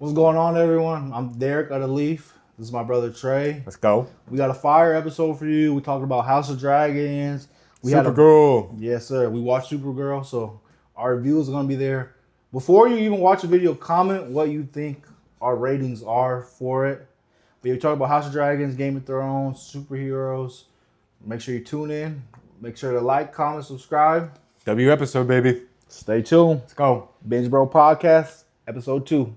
What's going on, everyone? I'm Derek of the Leaf. This is my brother Trey. Let's go. We got a fire episode for you. We talked about House of Dragons. Supergirl. Yes, sir. We watched Supergirl, so our reviews are going to be there. Before you even watch the video, comment what you think our ratings are for it. But we talk about House of Dragons, Game of Thrones, superheroes. Make sure you tune in. Make sure to like, comment, subscribe. W episode, baby. Stay tuned. Let's go. Binge Bro Podcast, episode 2.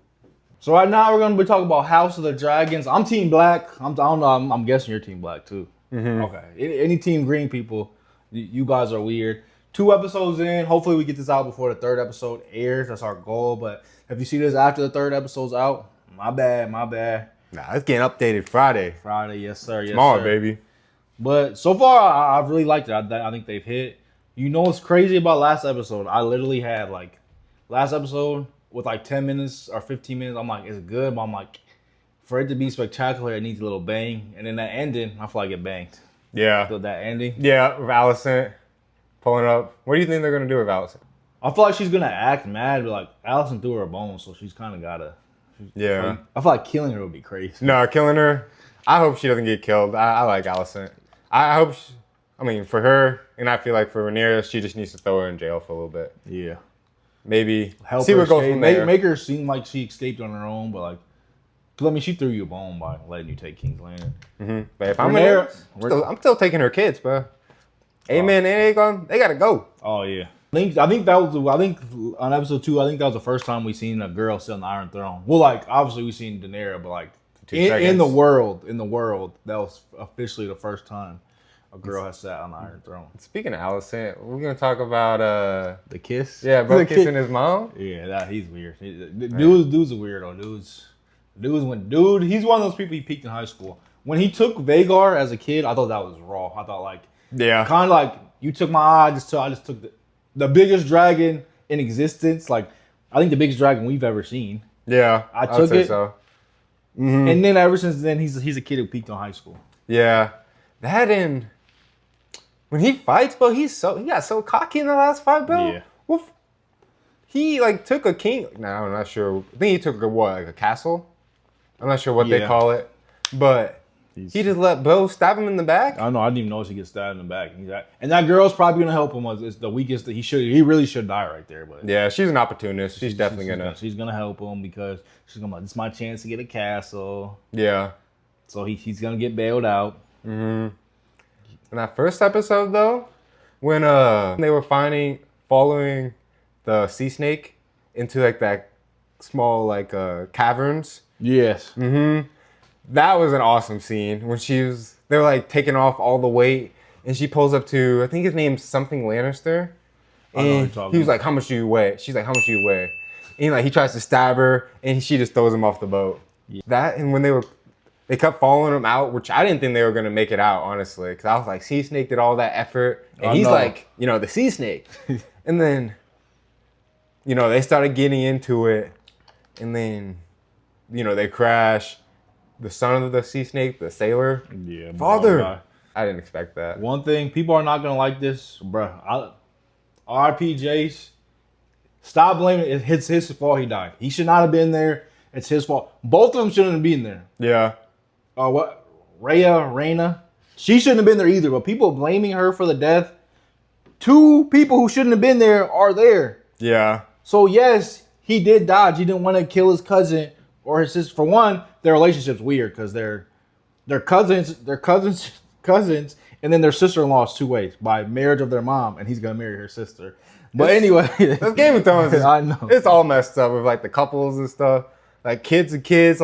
So right now we're gonna be talking about House of the Dragons. I'm Team Black. I don't know. I'm guessing you're Team Black too. Mm-hmm. Okay. Any Team Green people, you guys are weird. 2 episodes in. Hopefully we get this out before the 3rd episode airs. That's our goal. But if you see this after the 3rd episode's out, my bad. Nah, it's getting updated Friday. Friday, yes sir. Yes, Tomorrow, sir. baby. But so far I've really liked it. I think they've hit. You know what's crazy about last episode? I literally had last episode with 10 minutes or 15 minutes. I'm like, it's good, but I'm like, for it to be spectacular, it needs a little bang. And then that ending, I feel like it banged. Yeah. So that ending. Yeah, with Allison pulling up. What do you think they're gonna do with Allison? I feel like she's gonna act mad, but Allison threw her bone, so she's kind of gotta. Yeah. I feel like killing her would be crazy. No, killing her. I hope she doesn't get killed. I like Allison. I hope. For her, and I feel like for Rhaenyra, she just needs to throw her in jail for a little bit. Yeah. Maybe Help see her what goes escape. from there. Make her seem like she escaped on her own, but she threw you a bone by letting you take King's Landing. Mm-hmm. But if I'm Rhaenyra, I'm still taking her kids, bro. Amen. They gotta go. Oh yeah. I think on episode 2, I think that was the first time we seen a girl sit on the Iron Throne. Well, obviously we seen Daenerys, but in the world, that was officially the first time a girl has sat on the Iron Throne. Speaking of Allison, we're gonna talk about the kiss. Yeah, bro, kissing his mom. Yeah, he's weird. Dude's a weirdo. He's one of those people he peaked in high school. When he took Vhagar as a kid, I thought that was raw. I thought kind of you took my eye. I just took the biggest dragon in existence. I think the biggest dragon we've ever seen. Yeah, I took it. So. Mm-hmm. And then ever since then, he's a kid who peaked in high school. Yeah, that and when he fights, bro, he got so cocky in the last fight, bro. Yeah. Well, he took a king. No, I'm not sure. I think he took a castle. I'm not sure what they call it, but he just let Bo stab him in the back. I know. I didn't even notice he gets stabbed in the back. And that girl's probably gonna help him. It's the weakest. He really should die right there. But yeah, she's an opportunist. She's definitely gonna. She's gonna help him because she's gonna. This is my chance to get a castle. Yeah. So he's gonna get bailed out. Mm-hmm. In that first episode, though, when they were following the sea snake into that small caverns. Yes. Mm-hmm. That was an awesome scene when they were taking off all the weight, and she pulls up to, I think his name's something Lannister, and he was like, "How much do you weigh?" She's like, "How much do you weigh?" And he tries to stab her, and she just throws him off the boat. Yeah. That, and when they kept following him out, which I didn't think they were gonna make it out, honestly, because I was like, Sea Snake did all that effort, and he's the Sea Snake, and then, they started getting into it, and then, they crash. The son of the sea snake, the sailor. Yeah. Father. I didn't expect that. One thing, people are not going to like this. Bruh, R.I.P. Jace. Stop blaming it. It's his fault he died. He should not have been there. It's his fault. Both of them shouldn't have been there. Yeah. Rhaena. She shouldn't have been there either. But people blaming her for the death. 2 people who shouldn't have been there are there. Yeah. So yes, he did dodge. He didn't want to kill his cousin or his sister. For one, their relationship's weird because they're cousins, and then their sister-in-law is 2 ways by marriage of their mom, and he's gonna marry her sister. But anyway, this Game of Thrones, I know it's all messed up with the couples and stuff, kids and kids,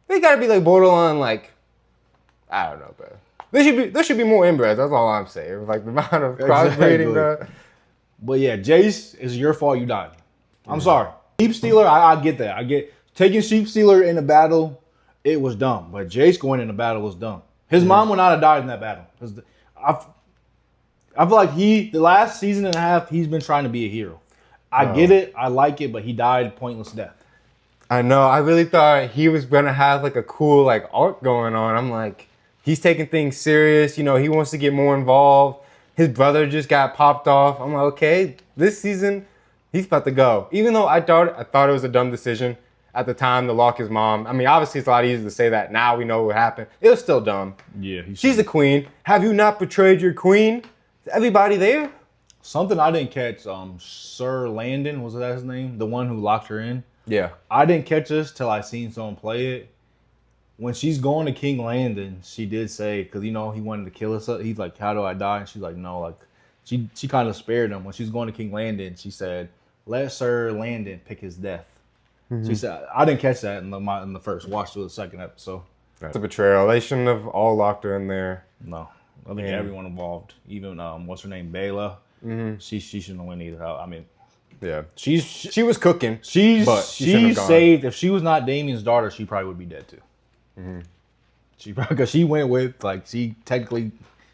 they gotta be borderline I don't know, bro. There should be more inbreds. That's all I'm saying. The amount of crossbreeding, bro. But yeah, Jace, it's your fault you died. I'm sorry. Sheep stealer, I get that. I get. Taking Sheep Stealer in a battle, it was dumb. But Jace going in a battle was dumb. His mom would not have died in that battle. I feel like the last season and a half, he's been trying to be a hero. I get it. I like it. But he died a pointless death. I know. I really thought he was going to have a cool arc going on. I'm like, he's taking things serious. He wants to get more involved. His brother just got popped off. I'm like, okay, this season, he's about to go. Even though I thought it was a dumb decision, at the time to lock his mom. I mean, obviously it's a lot easier to say that now. We know what happened. It was still dumb. Yeah, she's a queen. Have you not betrayed your queen? Everybody there. Something I didn't catch. Sir Landon, was that his name? The one who locked her in. Yeah. I didn't catch this till I seen someone play it. When she's going to King Landon, she did say, because, he wanted to kill us. He's like, how do I die? And she's like, no, like, she kind of spared him. When she was going to King Landon, she said, let Sir Landon pick his death. Mm-hmm. She said, I didn't catch that in the first watch to the second episode. It's a betrayal. They shouldn't have all locked her in there. No. I think everyone involved, even, what's her name, Bayla. Mm-hmm. She shouldn't have won either. I mean, yeah, she was cooking. She saved. If she was not Damien's daughter, she probably would be dead too. Mm-hmm. Because she went with, like, she technically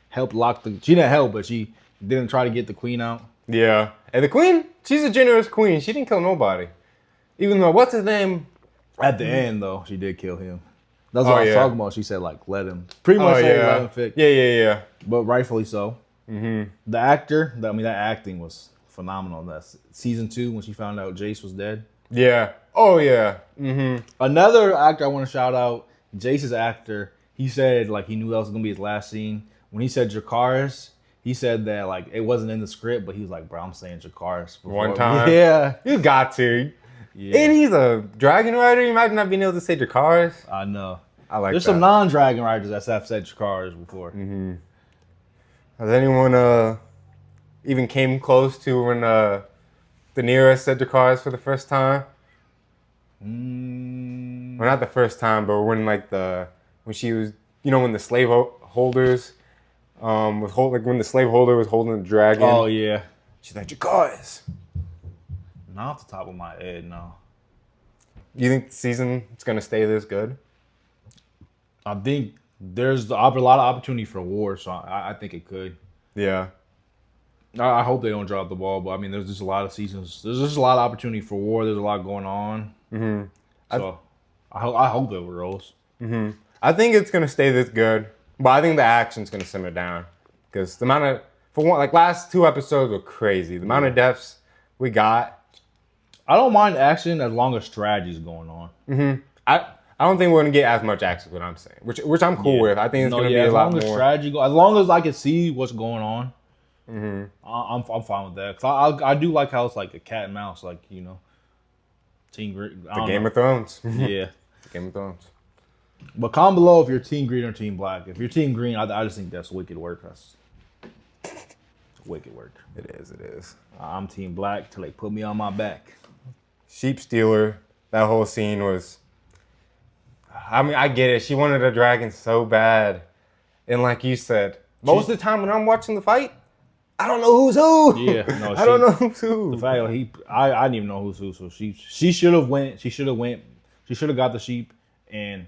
helped lock the. She didn't help, but she didn't try to get the queen out. Yeah, and the queen, she's a generous queen. She didn't kill nobody. Even though, what's his name? At the end, though, she did kill him. That's what I was talking about. She said, like, let him. Pretty much let him fix. Yeah. But rightfully so. Mm-hmm. The actor, that acting was phenomenal. That's season 2 when she found out Jace was dead. Yeah. Oh, yeah. Mm-hmm. Another actor I want to shout out, Jace's actor, he said, like, he knew that was going to be his last scene. When he said Dracarys, he said that, like, it wasn't in the script, but he was like, bro, I'm saying Dracarys. One time? Yeah. You got to. Yeah. And he's a dragon rider. Imagine not being able to say Dracarys. I know. I like There's that. some non-dragon riders that have said Dracarys before. Mm-hmm. Has anyone even came close to when Daenerys said Dracarys for the first time? Well, not the first time, but when when she was, when the slave holders when the slave holder was holding the dragon. Oh yeah. She's like, Dracarys. Not off the top of my head, no. You think the season is gonna stay this good? I think there's a lot of opportunity for war, so I think it could. Yeah. I hope they don't drop the ball, but I mean, there's just a lot of seasons. There's just a lot of opportunity for war. There's a lot going on. Mm-hmm. So I hope it rolls. Mm-hmm. I think it's gonna stay this good, but I think the action's gonna simmer down because the amount of last 2 episodes were crazy. The amount of deaths we got. I don't mind action as long as strategy's going on. Mm-hmm. I don't think we're gonna get as much action, what I'm saying, which I'm cool with. I think it's gonna be a lot more. As long as I can see what's going on, I'm fine with that. Cause I do like how it's like a cat and mouse, like Team Green. The Game of Thrones. Yeah, Game of Thrones. But comment below if you're Team Green or Team Black. If you're Team Green, I just think that's wicked work. That's wicked work. It is. I'm Team Black till they put me on my back. Sheep Stealer. That whole scene was. I mean, I get it. She wanted a dragon so bad. And like you said, most of the time when I'm watching the fight, I don't know who's who. Yeah, no, I don't know who's who. The fact that I didn't even know who's who. So she should have went. She should have got the sheep and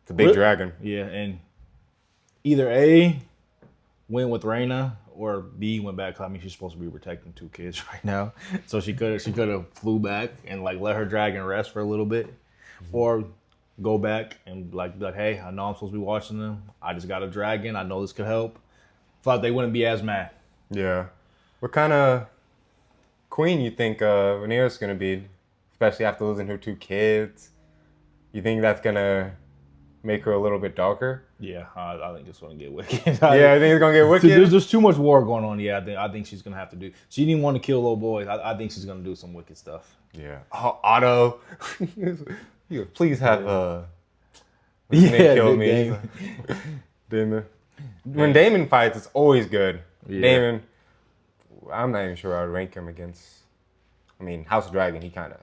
the big dragon. Yeah, and either A went with Rhaena or B went back. I mean, she's supposed to be protecting 2 kids right now, so she could have flew back and like let her dragon rest for a little bit, or go back and like, hey, I know I'm supposed to be watching them. I just got a dragon. I know this could help. Thought they wouldn't be as mad. Yeah. What kind of queen you think Rhaenyra's going to be, especially after losing her 2 kids? You think that's going to make her a little bit darker? Yeah, I think it's going to get wicked. Yeah, I think it's going to get wicked? There's too much war going on. Yeah, I think she's going to have to do. She didn't want to kill little boys. I think she's going to do some wicked stuff. Yeah. Oh, Otto. Please have kill me. Daemon. When Daemon fights, it's always good. Yeah. Daemon, I'm not even sure I would rank him against. I mean, House of Dragon, he's kind of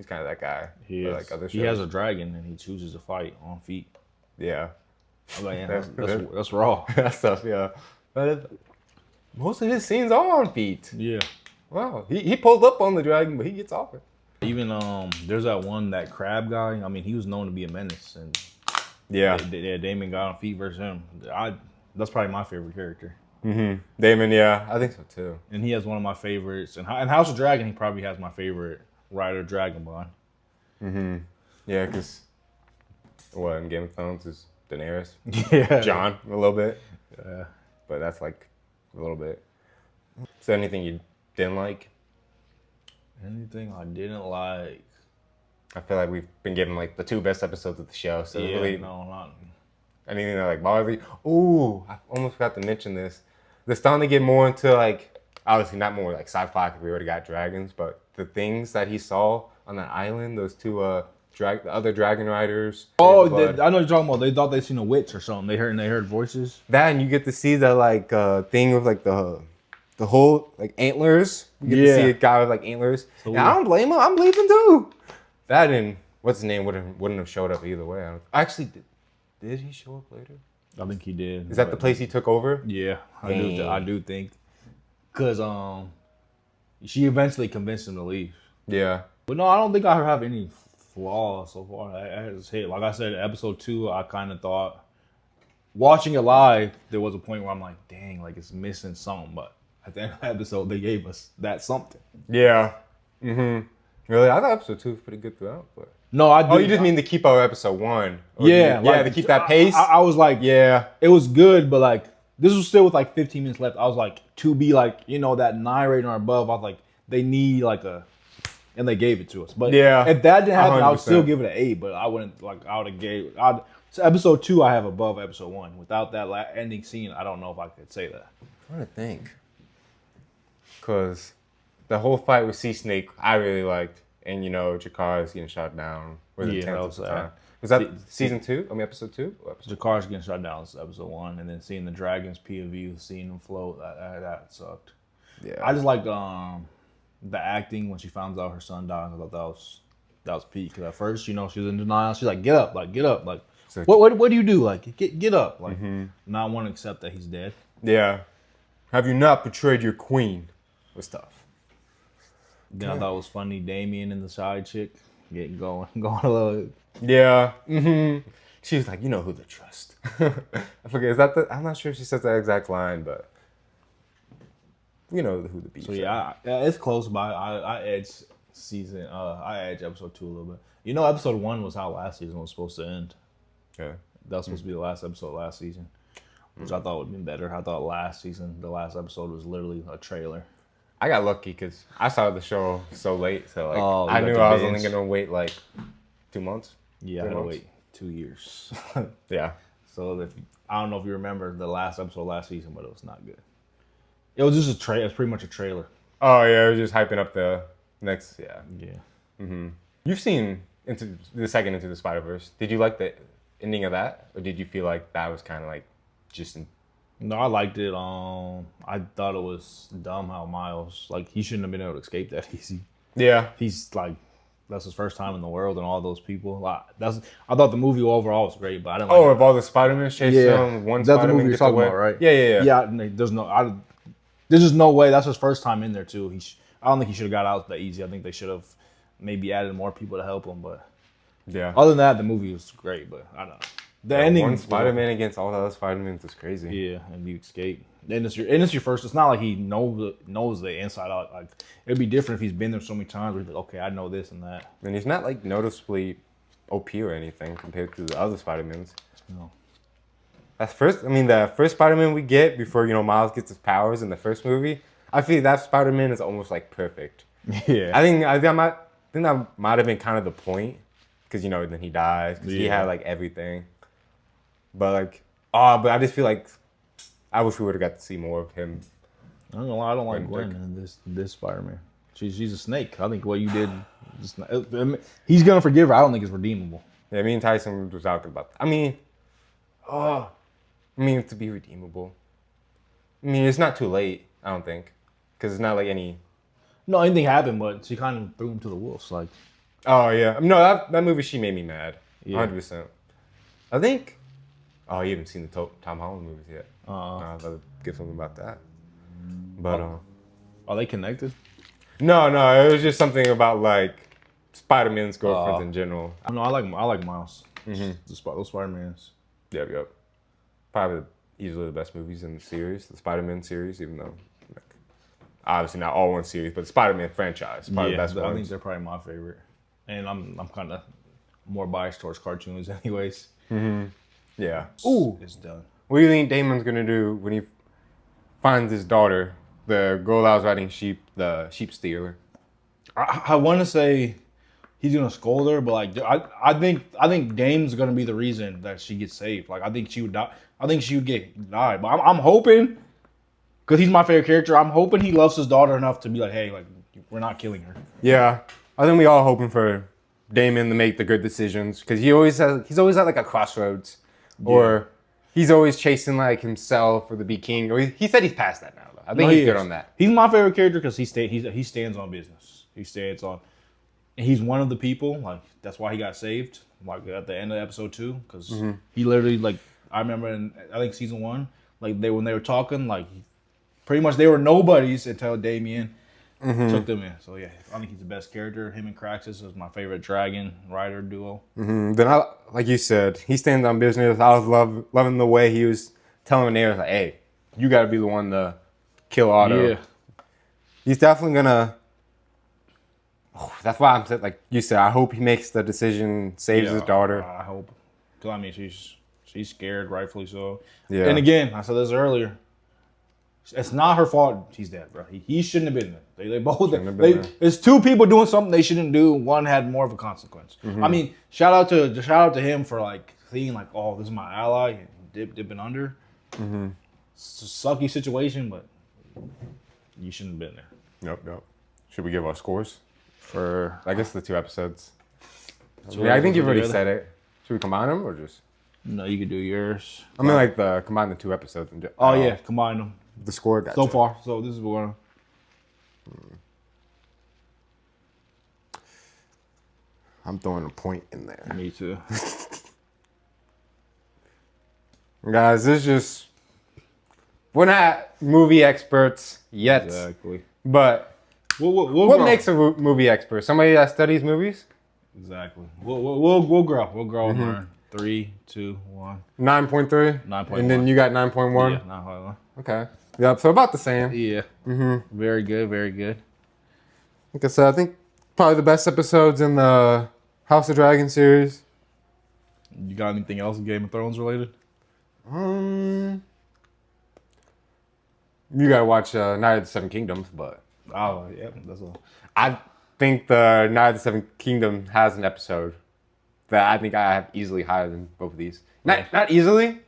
that guy. He has a dragon and he chooses to fight on feet. Yeah. I'm like, yeah, that's raw. That's tough, yeah. But most of his scenes are on feet. Yeah. Wow. He pulls up on the dragon, but he gets off it. Even there's that crab guy. I mean, he was known to be a menace, and Daemon got on feet versus him. That's probably my favorite character. Mm-hmm. Daemon, yeah, I think so too. And he has one of my favorites. And House of Dragon, he probably has my favorite rider, Dragonborn. Mm-hmm. Yeah, because in Game of Thrones is Daenerys. Yeah. Jon, a little bit. Yeah. But that's like a little bit. Is there anything you didn't like? Anything I didn't like? I feel like we've been given like the 2 best episodes of the show. So really, no, not anything that like bothers you. Ooh, I almost forgot to mention this. They're starting to get more into like, obviously not more like sci-fi because we already got dragons, but the things that he saw on that island, those 2 the other dragon riders. Oh, I know what you're talking about. They thought they seen a witch or something. They heard voices. That, and you get to see the like thing with like the whole like antlers. You get to see a guy with like antlers. So and I don't blame him. I'm leaving too. That and what's his name wouldn't have showed up either way. Actually, did he show up later? I think he did. Is that the place he took over? Yeah, I do think. Cause she eventually convinced him to leave. Yeah. But no, I don't think I have any flaws so far. I just hit. Like I said, episode 2, I kind of thought, watching it live, there was a point where I'm like, dang, like it's missing something. But at the end of the episode, they gave us that something. Yeah. Mm-hmm. Really? I thought episode 2 was pretty good throughout. But no, I do. Oh, you just mean to keep our episode 1? Yeah. To keep that pace? I was like, yeah, it was good, but like, this was still with like 15 minutes left. I was like, to be like, that 9 rating or above, I was like, they need like and they gave it to us. But if that didn't happen, 100%. I would still give it an 8, but I wouldn't, like, I would have so episode 2, I have above episode 1. Without that ending scene, I don't know if I could say that. I'm trying to think. Because the whole fight with Sea Snake, I really liked. And, Jakara's getting shot down. That was sad. Was that season 2? I mean, episode 2? Jakara's getting shot down is episode 1. And then seeing the dragons POV, seeing them float, that sucked. Yeah. I just liked the acting when she found out her son died. I thought that was peak. Because at first, she was in denial. She's like, get up. Like, so what do you do? Like, get up. Like, not want to accept that he's dead. Yeah. Have you not betrayed your queen? Was tough. Then I thought it was funny, Damien and the side chick getting going a little. Yeah. Mm-hmm. She was like, you know who to trust. I forget. Is that I'm not sure if she says that exact line, but you know who the beat. So yeah, it's close by. I edge episode 2 a little bit. Episode 1 was how last season was supposed to end. Yeah. That was supposed to be the last episode last season, which I thought would have been better. I thought last season, the last episode was literally a trailer. I got lucky because I started the show so late, so like I knew I was only gonna wait like 2 months. Yeah, I had to wait 2 years. Yeah. So I don't know if you remember the last episode last season, but it was not good. It was just a trailer. It was pretty much a trailer. Oh yeah, it was just hyping up the next. Yeah. Yeah. Mm-hmm. You've seen Into the Spider-Verse. Did you like the ending of that, or did you feel like that was kind of like just? No, I liked it. I thought it was dumb how Miles, like, he shouldn't have been able to escape that easy. Yeah. He's like, that's his first time in the world, and all those people. Like, I thought the movie overall was great, but I didn't. If all the Spider-Man chasing him, one that's Spider-Man the movie you're talking away. about, right? Yeah. Yeah, there's just no way. That's his first time in there too. I don't think he should have got out that easy. I think they should have maybe added more people to help him, but yeah. Other than that, the movie was great, but I don't know. The ending, one Spider-Man against all the other Spider-Mans is crazy. Yeah, and you escape. And it's your first. It's not like he knows the inside out. Like, it'd be different if he's been there so many times. Where he's like, okay, I know this and that. And he's not like noticeably OP or anything compared to the other Spider-Mans. No. The first Spider-Man we get before Miles gets his powers in the first movie. I feel that Spider-Man is almost like perfect. Yeah. I think that might have been kind of the point, because then he dies because he had like everything. But but I just feel like I wish we would have got to see more of him. I don't know why I don't like Gwen in this Spider-Man. She's a snake. I think what you did, he's gonna forgive her. I don't think it's redeemable. Yeah, me and Tyson was talking about that. To be redeemable. It's not too late. I don't think, because it's not like any. No, anything happened, but she kind of threw him to the wolves. Like. Oh yeah, no, that movie she made me mad. 100%. I think. Oh, you haven't seen the Tom Holland movies yet. I'll get something about that. But are they connected? No, it was just something about like Spider-Man's girlfriends in general. No, I like Miles. Mm-hmm. Those Spider-Mans. Yep. Probably easily the best movies in the series, the Spider-Man series, even though obviously not all one series, but the Spider-Man franchise, probably the best ones. I think they're probably my favorite, and I'm kind of more biased towards cartoons, anyways. Mm-hmm. Yeah. Ooh, it's done. What do you think Damon's gonna do when he finds his daughter, the girl that was riding sheep, the sheep stealer? I want to say he's gonna scold her, but like I think Dame's gonna be the reason that she gets saved. Like I think she would die. I think she would get died. But I'm hoping, because he's my favorite character. I'm hoping he loves his daughter enough to be like, hey, like we're not killing her. Yeah, I think we all hoping for Damon to make the good decisions because he's always at like a crossroads, or he's always chasing like himself or to be king. Or he said he's past that now. Though. I think he's good on that. He's my favorite character because he stands on business. He stands on. And he's one of the people, like, that's why he got saved, like, at the end of episode 2, because he literally, like, I remember in, I think, season 1, like, when they were talking, like, pretty much they were nobodies until Damien took them in. So, yeah, I think he's the best character. Him and Craxus is my favorite dragon rider duo. Then, like you said, he stands on business. I was loving the way he was telling Daenerys, like, hey, you got to be the one to kill Otto. Yeah. He's definitely going to... That's why I'm saying, like you said, I hope he makes the decision, saves his daughter. I hope. Because, I mean, she's scared, rightfully so. Yeah. And again, I said this earlier, it's not her fault she's dead, bro. He shouldn't have been there. They both... There's 2 people doing something they shouldn't do. One had more of a consequence. I mean, shout out to him for, like, seeing, like, oh, this is my ally, and dipping under. It's a sucky situation, but you shouldn't have been there. Yep. Should we give our scores? For, I guess, the 2 episodes. I think you've already said it. Should we combine them or just? No, you could do yours. I mean, like, combine the 2 episodes. And yeah, combine them. The score, gotcha. So far. So this is what we're going to... I'm throwing a point in there. Me too. Guys, this is just... We're not movie experts yet. Exactly. But... What makes a movie expert? Somebody that studies movies? Exactly. We'll grow. We'll grow and learn. 3, 2, 1. 9.3? 9.1. And then you got 9.1? Yeah, 9.1. Okay. Yep, so about the same. Yeah. Very good, very good. Like I said, I think probably the best episodes in the House of Dragon series. You got anything else Game of Thrones related? You gotta watch Night of the Seven Kingdoms, but... Oh, yeah, that's all. I think the Night of the Seven Kingdom has an episode that I think I have easily higher than both of these. Not easily,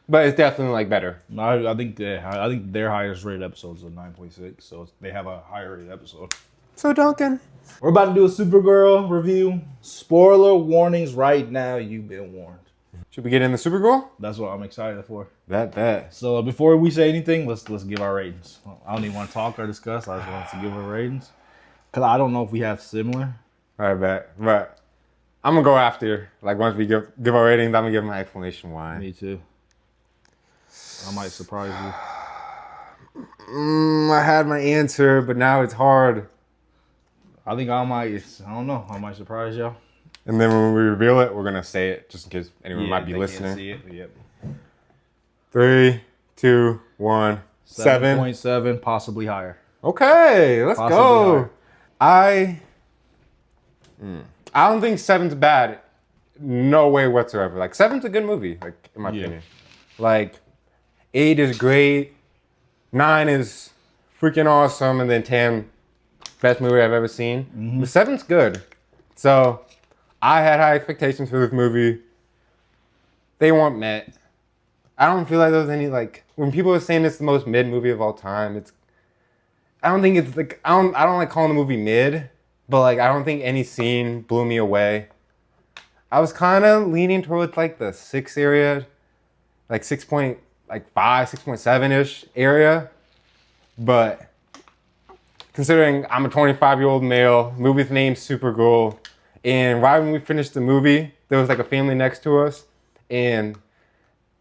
but it's definitely like better. I think their highest rated episode is a 9.6, so they have a higher rated episode. So Duncan, we're about to do a Supergirl review. Spoiler warnings right now. You've been warned. Should we get in the Supergirl? That's what I'm excited for. That. So before we say anything, let's give our ratings. I don't even want to talk or discuss. I just want to give our ratings because I don't know if we have similar. I bet, but I'm gonna go after. Like once we give our ratings, I'm gonna give my explanation why. Me too. I might surprise you. I had my answer, but now it's hard. I think I don't know. I might surprise y'all. And then when we reveal it, we're going to say it just in case anyone might be listening. Can't see it. Yep. 3, 2, 1, 7. 7.7, possibly higher. Okay, let's go. Higher. I don't think 7's bad. No way whatsoever. Like 7's a good movie, like in my opinion. Like 8 is great. 9 is freaking awesome. And then 10, best movie I've ever seen. But 7's good. So... I had high expectations for this movie. They weren't met. I don't feel like there was any, like, when people are saying it's the most mid movie of all time, I don't think it's, like, I don't like calling the movie mid, but, like, I don't think any scene blew me away. I was kind of leaning towards, like, the 6 area, like 6.5, 6.7-ish area, but considering I'm a 25-year-old male, movie's named Supergirl, and right when we finished the movie, there was like a family next to us, and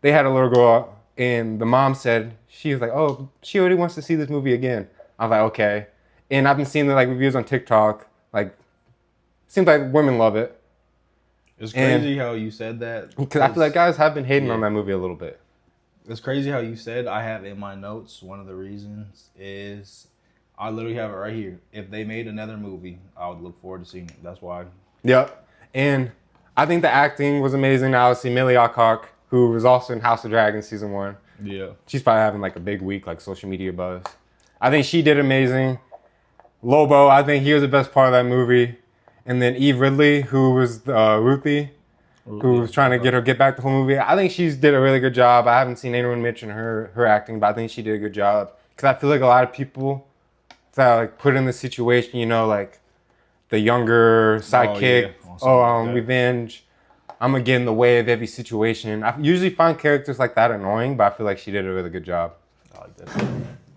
they had a little girl, and the mom said, she was like, oh, she already wants to see this movie again. I was like, okay. And I've been seeing the like reviews on TikTok, like, seems like women love it. It's crazy how you said that. Because I feel like guys have been hating on that movie a little bit. It's crazy how you said, I have in my notes, one of the reasons is, I literally have it right here. If they made another movie, I would look forward to seeing it. That's why. Yep. And I think the acting was amazing. Obviously, Millie Alcock, who was also in House of Dragons season 1. Yeah. She's probably having like a big week, like social media buzz. I think she did amazing. Lobo, I think he was the best part of that movie. And then Eve Ridley, who was Ruthie, who was trying to get back the whole movie. I think she did a really good job. I haven't seen anyone mention her acting, but I think she did a good job. Because I feel like a lot of people that like put in the situation, you know, like the younger sidekick, revenge. I'm gonna get in the way of every situation. I usually find characters like that annoying, but I feel like she did a really good job. I like that.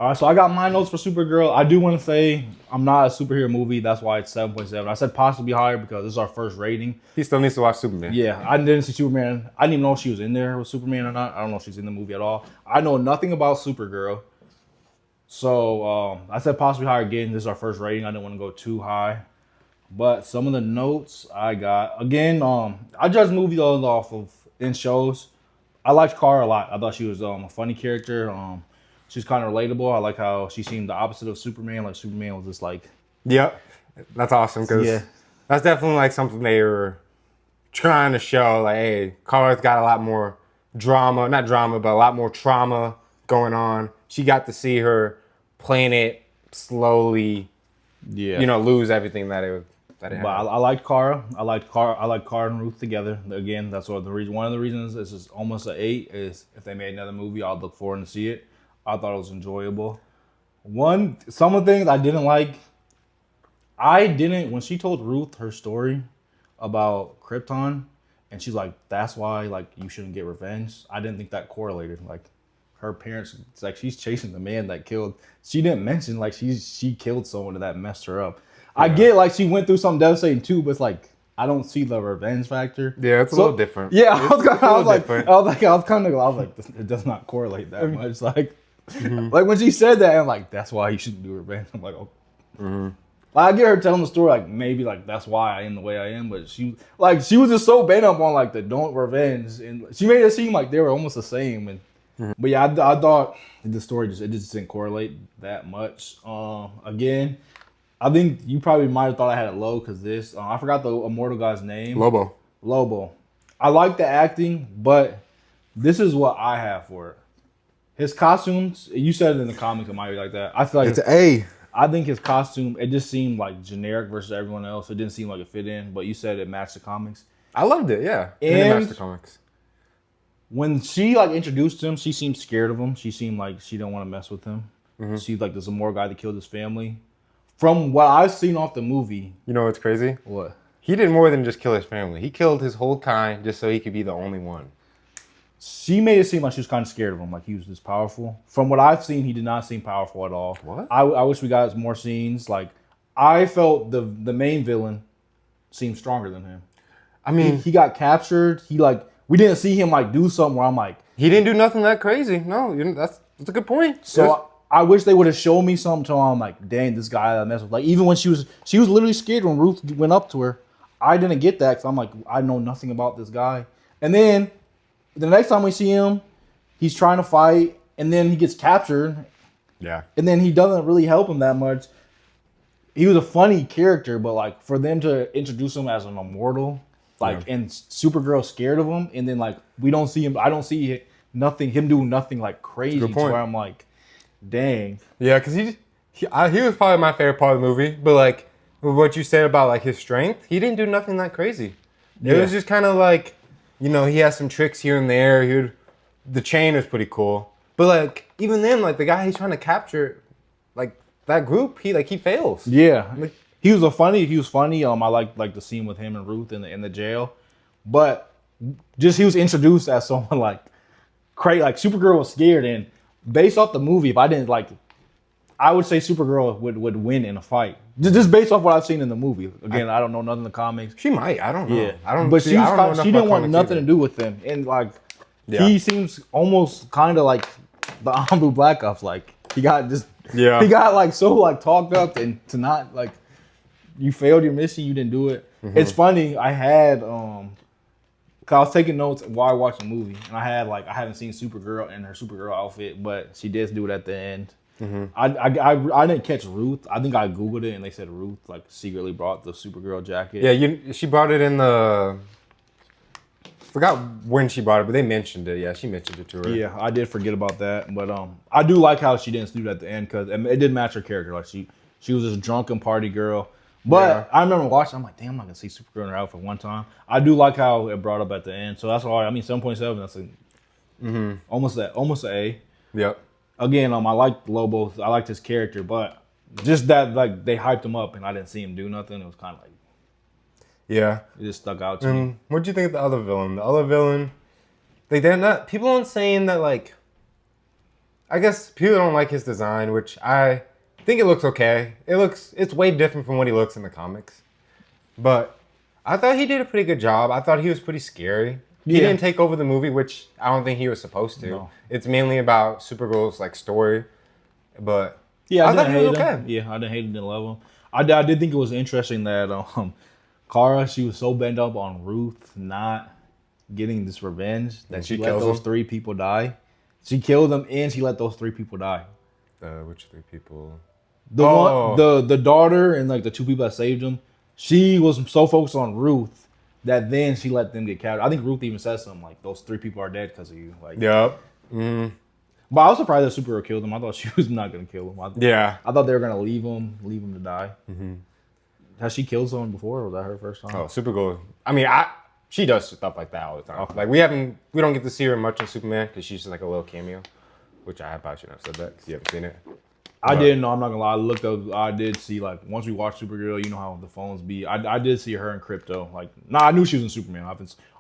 All right, so I got my notes for Supergirl. I do want to say I'm not a superhero movie. That's why it's 7.7. I said possibly higher because this is our first rating. He still needs to watch Superman. Yeah, I didn't see Superman. I didn't even know if she was in there with Superman or not. I don't know if she's in the movie at all. I know nothing about Supergirl. So I said possibly higher again. This is our first rating. I didn't want to go too high. But some of the notes I got, again, I judge movies off of in shows. I liked Kara a lot. I thought she was a funny character. She's kind of relatable. I like how she seemed the opposite of Superman. Like Superman was just like... Yep. That's awesome because that's definitely like something they were trying to show. Like, hey, Kara's got a lot more drama. Not drama, but a lot more trauma going on. She got to see her planet slowly, lose everything that it had. But I liked Kara. I like Kara and Ruth together. Again, that's what the reason. One of the reasons this is almost an 8 is if they made another movie, I'd look forward to see it. I thought it was enjoyable. Some of the things I didn't like. When she told Ruth her story about Krypton, and she's like, "That's why like you shouldn't get revenge." I didn't think that correlated. Like her parents, it's like she's chasing the man that killed. She didn't mention like she killed someone that messed her up. Yeah. I get like she went through something devastating too, but it's like I don't see the revenge factor. Yeah, it's a little different. Yeah, I was like, it does not correlate that much. Like, like when she said that, I'm like, that's why you shouldn't do revenge. I'm like, oh. I get her telling the story like maybe like that's why I am the way I am, but she was just so bent up on like the don't revenge, and she made it seem like they were almost the same. And but yeah, I thought the story just didn't correlate that much. Again, I think you probably might have thought I had it low because this I forgot the immortal guy's name. Lobo. I like the acting, but this is what I have for it. His costumes, you said it in the comics, it might be like that. I feel like it's an A. I think his costume, it just seemed like generic versus everyone else. It didn't seem like it fit in, but you said it matched the comics. I loved it, yeah. And it matched the comics. When she like introduced him, she seemed scared of him. She seemed like she didn't want to mess with him. She's like, there's a more guy that killed his family. From what I've seen off the movie. You know what's crazy? What? He did more than just kill his family. He killed his whole kind just so he could be the only one. She made it seem like she was kind of scared of him, like he was this powerful. From what I've seen, he did not seem powerful at all. What? I wish we got more scenes. Like, I felt the main villain seemed stronger than him. I mean, he got captured. We didn't see him like do something where I'm like, he didn't do nothing that crazy. No, that's a good point. So I wish they would have shown me something to I'm like, dang, this guy I messed with. Like even when she was literally scared when Ruth went up to her. I didn't get that because I'm like, I know nothing about this guy. And then the next time we see him, he's trying to fight, and then he gets captured. Yeah. And then he doesn't really help him that much. He was a funny character, but like for them to introduce him as an immortal, and Supergirl scared of him, and then like we don't see him. I don't see him doing nothing like crazy. To where I'm like, dang. Yeah, because he was probably my favorite part of the movie, but like with what you said about like his strength, he didn't do nothing that crazy. It was just kind of like. You know, he has some tricks here and there. The chain is pretty cool. But, like, even then, like, the guy he's trying to capture, like, that group, he fails. Yeah. He was funny. I like the scene with him and Ruth in the jail. But just he was introduced as someone, like, crazy. Like, Supergirl was scared. And based off the movie, if I didn't, like, I would say Supergirl would win in a fight. Just based off what I've seen in the movie. Again, I don't know nothing in the comics. She might. I don't know. Yeah. But she didn't want nothing to do with them. And like, he seems almost kind of like the Ambu Black Ops. Like he got like so like talked up and to not like you failed your mission. You didn't do it. It's funny. I had cause I was taking notes while watching the movie, and I haven't seen Supergirl in her Supergirl outfit, but she did do it at the end. I didn't catch Ruth. I think I Googled it and they said Ruth like secretly brought the Supergirl jacket. Yeah, she brought it in the. Forgot when she brought it, but they mentioned it. Yeah, she mentioned it to her. Yeah, I did forget about that, but I do like how she didn't do it at the end because it did match her character. Like she was this drunken party girl, But I remember watching. I'm like, damn, I'm not gonna see Supergirl in her outfit one time. I do like how it brought up at the end. So that's why 7.7. That's almost an A. Yep. Again, I liked Lobo. I liked his character, but just that like they hyped him up and I didn't see him do nothing. It was kind of like, yeah, it just stuck out to me. What do you think of the other villain? The other villain, they're not. People aren't saying that like. I guess people don't like his design, which I think it looks okay. It's way different from what he looks in the comics, but I thought he did a pretty good job. I thought he was pretty scary. He didn't take over the movie, which I don't think he was supposed to. No. It's mainly about Supergirl's like story, but I thought he was okay. Yeah, I didn't hate him, didn't love him. I did think it was interesting that Kara, she was so bent up on Ruth not getting this revenge that she let those 3 people die. She killed them and she let those 3 people die. Which 3 people? The daughter and like the 2 people that saved him. She was so focused on Ruth that then she let them get captured. I think Ruth even said something like, "Those 3 people are dead because of you." Like, yep. But I was surprised that Supergirl killed him. I thought she was not gonna kill him. I thought they were gonna leave him to die. Mm-hmm. Has she killed someone before, or was that her first time? Oh, Supergirl. I mean, she does stuff like that all the time. Okay. Like we don't get to see her much in Superman because she's just like a little cameo, which I probably shouldn't have said that because you haven't seen it. I didn't know. I'm not gonna lie. I looked up. I did see like once we watched Supergirl. You know how the phones be. I did see her in Crypto. Like, I knew she was in Superman.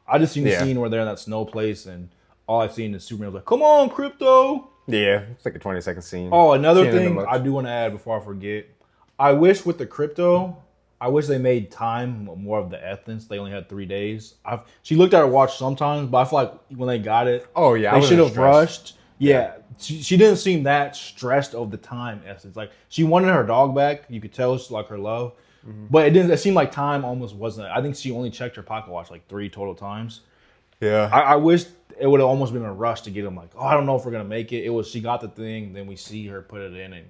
I just seen the scene where they're in that snow place, and all I've seen is Superman was like, "Come on, Crypto." Yeah, it's like a 20-second scene. Oh, another thing I do want to add before I forget. I wish with the Crypto, I wish they made time more of the essence. They only had 3 days. She looked at her watch sometimes, but I feel like when they got it, they should have rushed. Yeah, she didn't seem that stressed of the time essence. Like she wanted her dog back. You could tell it's like her love, but it didn't. It seemed like time almost wasn't. I think she only checked her pocket watch like 3 total times. Yeah, I wish it would have almost been a rush to get him. Like, oh, I don't know if we're gonna make it. It was she got the thing, then we see her put it in, and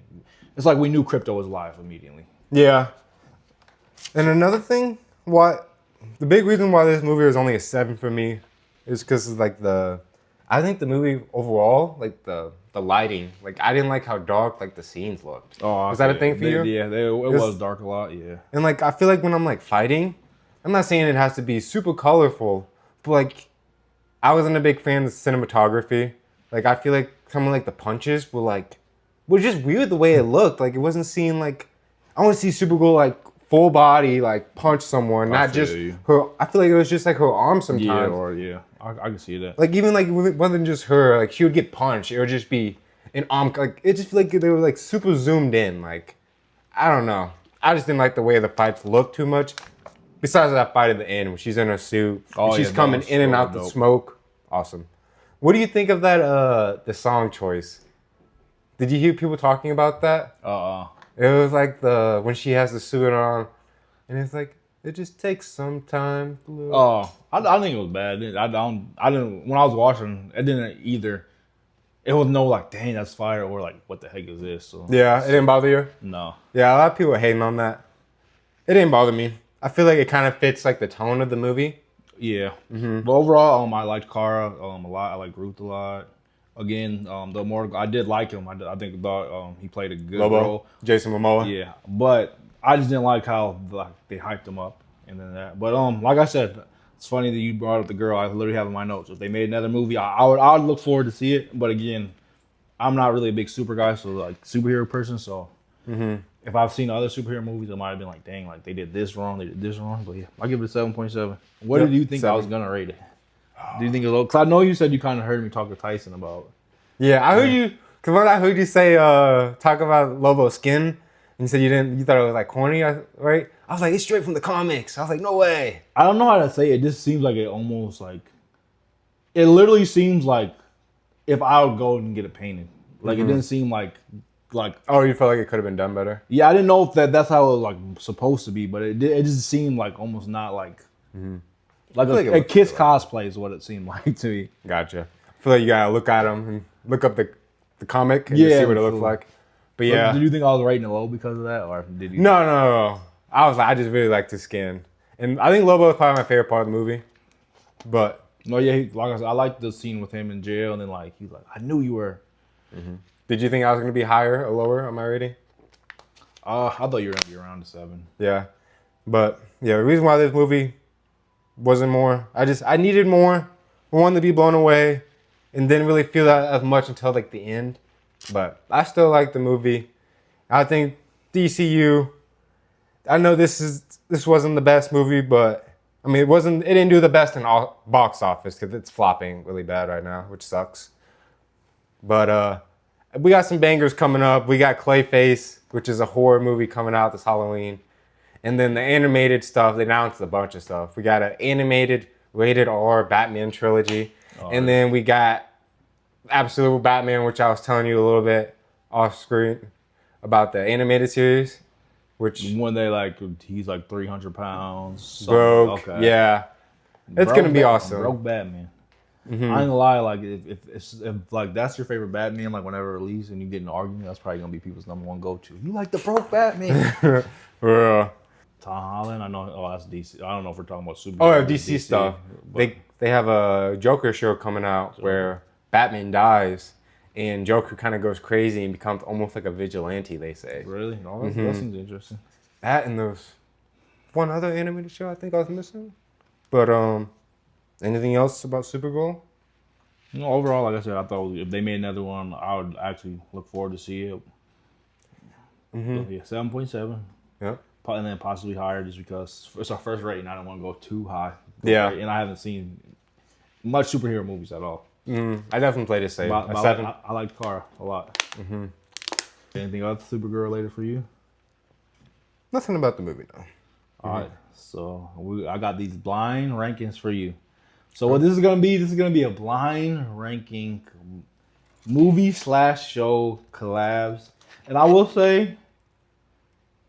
it's like we knew Crypto was live immediately. Yeah. And another thing, the big reason why this movie is only a 7 for me is because like I think the movie overall, like the lighting, like I didn't like how dark like the scenes looked. Oh, was that a thing for you? Yeah, it was dark a lot. Yeah. And like I feel like when I'm like fighting, I'm not saying it has to be super colorful, but like I wasn't a big fan of the cinematography. Like I feel like some of like the punches were just weird the way it looked. Like it wasn't seeing like I want to see Supergirl like full body like punch someone, not just her. I feel like it was just like her arm sometimes. I can see that. Like even like it wasn't just her. Like she would get punched. It would just be an arm. Like it just feel like they were like super zoomed in. Like I don't know. I just didn't like the way the fights looked too much. Besides that fight at the end, when she's in her suit, and she's coming in and out the smoke. Awesome. What do you think of that? The song choice. Did you hear people talking about that? It was like when she has the suit on, and it's like it just takes some time. Oh, I think it was bad. I didn't. When I was watching, it didn't either. It was no like, dang, that's fire, or like, what the heck is this? So yeah, it didn't bother you. No. Yeah, a lot of people were hating on that. It didn't bother me. I feel like it kind of fits like the tone of the movie. Yeah. Mm-hmm. But overall, I liked Kara a lot. I liked Ruth a lot. Again, the more I did like him, I think he played a good role. Jason Momoa. Yeah, but I just didn't like how they hyped him up and then that. But like I said, it's funny that you brought up the girl. I literally have in my notes. If they made another movie, I would look forward to see it. But again, I'm not really a big superhero person. So if I've seen other superhero movies, it might have been like, dang, like they did this wrong, they did this wrong. But yeah, I'll give it a 7.7. What did you think I was gonna rate it? Do you think it's low? Because I know you said you kind of heard me talk to Tyson about. Yeah, I heard you. Because when I heard you say talk about Lobo's skin, and you said you thought it was like corny, right? I was like, it's straight from the comics. I was like, no way. I don't know how to say it. It just seems like it almost like. It literally seems like if I would go and get it painted. Like it didn't seem like. Oh, you felt like it could have been done better? Yeah, I didn't know if that's how it was like supposed to be, but it just seemed like almost not like. Like a Kiss cosplay is what it seemed like to me. Gotcha. I feel like you gotta look at them and look up the comic and see what it looks like. But yeah. Did you think I was rating it low because of that, or did you? No. I just really liked his skin, and I think Lobo is probably my favorite part of the movie. But no, yeah, like I said, I liked the scene with him in jail, and then like he's like, I knew you were. Did you think I was gonna be higher or lower on my rating? I thought you were gonna be around a 7. Yeah. But yeah, the reason why this movie wasn't more, I needed more. I wanted to be blown away, and didn't really feel that as much until like the end. But I still like the movie. I think DCU. I know this wasn't the best movie, but I mean it didn't do the best in all box office because it's flopping really bad right now, which sucks. But we got some bangers coming up. We got Clayface, which is a horror movie coming out this Halloween. And then the animated stuff, they announced a bunch of stuff. We got an animated rated R Batman trilogy. And then we got Absolute Batman, which I was telling you a little bit off screen about the animated series. Which when they he's like 300 pounds. Broke. Okay. Yeah. It's going to be awesome. Broke Batman. Mm-hmm. I ain't gonna lie, like if like that's your favorite Batman, like whenever it released and you get in an argument, that's probably gonna be people's number one go-to. You like the broke Batman? Yeah. Tom Holland, I know. Oh, that's DC. I don't know if we're talking about Supergirl. Oh, yeah, DC stuff. They have a Joker show coming out where Batman dies and Joker kind of goes crazy and becomes almost like a vigilante. They say. Really? No, that seems interesting. That and there's one other animated show I think I was missing, but anything else about Supergirl? No, overall, like I said, I thought if they made another one, I would actually look forward to see it. Mm-hmm. Yeah, 7.7. Yeah. And then possibly higher just because it's our first rating. I don't want to go too high. Yeah. And I haven't seen much superhero movies at all. I definitely played it safe. I like Kara a lot. Mm-hmm. Anything else Supergirl related for you? Nothing about the movie, though. All right. So I got these blind rankings for you. So what this is gonna be a blind ranking movie/show collabs. And I will say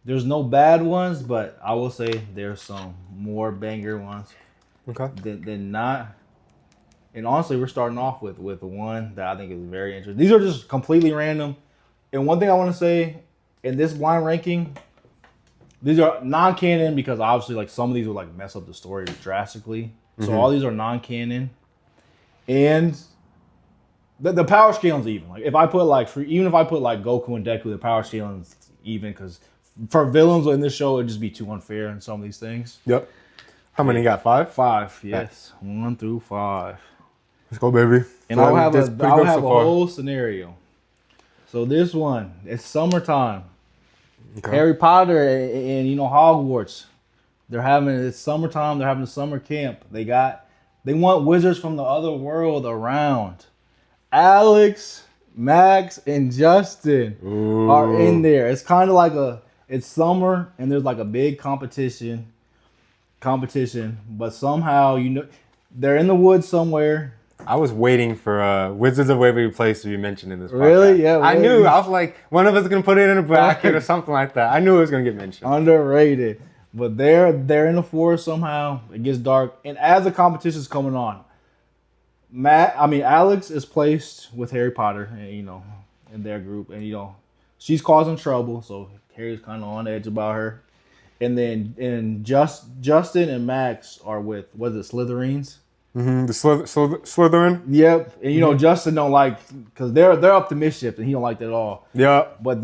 there's no bad ones, but I will say there's some more banger ones. Okay. Than not. And honestly, we're starting off with one that I think is very interesting. These are just completely random. And one thing I want to say in this blind ranking, these are non-canon because obviously like some of these would like mess up the story drastically. So all these are non-canon, and the power scale is even. Like if I put even if I put like Goku and Deku, the power scale is even because for villains in this show it'd just be too unfair in some of these things. Yep. How many you got? 5? 5. Yes. 1 through 5. Let's go, baby. And I'll have a whole scenario. So this one, it's summertime. Okay. Harry Potter and Hogwarts. It's summertime. They're having a summer camp. They want wizards from the other world around. Alex, Max, and Justin are in there. It's kind of like it's summer and there's like a big competition, but somehow they're in the woods somewhere. I was waiting for Wizards of Waverly Place to be mentioned in this podcast. Really? Yeah. I knew. I was like, one of us is gonna put it in a bracket or something like that. I knew it was gonna get mentioned. Underrated. But they're in the forest somehow. It gets dark, and as the competition's coming on, Alex is placed with Harry Potter, and, in their group, and she's causing trouble, so Harry's kind of on edge about her. And then Justin and Max are with Slytherins. Mm-hmm. The Slytherin. Yep, and Justin don't like because they're up to mischief, and he don't like that at all. Yeah, but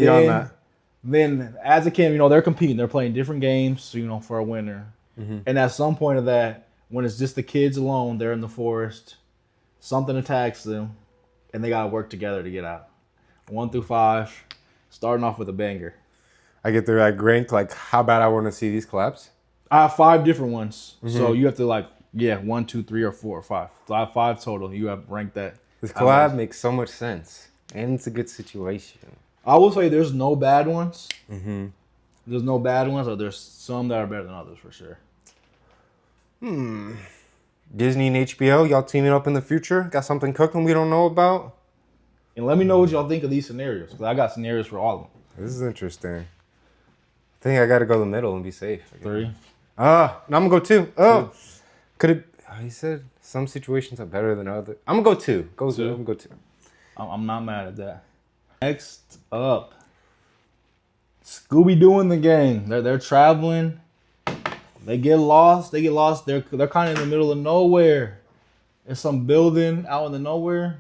then as a camp, they're competing. They're playing different games, for a winner. Mm-hmm. And at some point of that, when it's just the kids alone, they're in the forest, something attacks them, and they got to work together to get out. 1 through 5, starting off with a banger. I get their rank, how bad I want to see these collabs. I have 5 different ones. Mm-hmm. So you have to 1, 2, 3, or 4 or 5. So I have 5 total. You have ranked that. This collab makes so much sense. And it's a good situation. I will say there's no bad ones. Mm-hmm. There's no bad ones, or there's some that are better than others for sure. Disney and HBO, y'all teaming up in the future? Got something cooking we don't know about? And let me know what y'all think of these scenarios, because I got scenarios for all of them. This is interesting. I think I got to go the middle and be safe. 3. Now I'm going to go 2. Could it... he said some situations are better than others. I'm going to go 2. I'm going to go 2. I'm not mad at that. Next up, Scooby-Doo and the gang. They're traveling. They get lost. They're kind of in the middle of nowhere. There's some building out in the nowhere.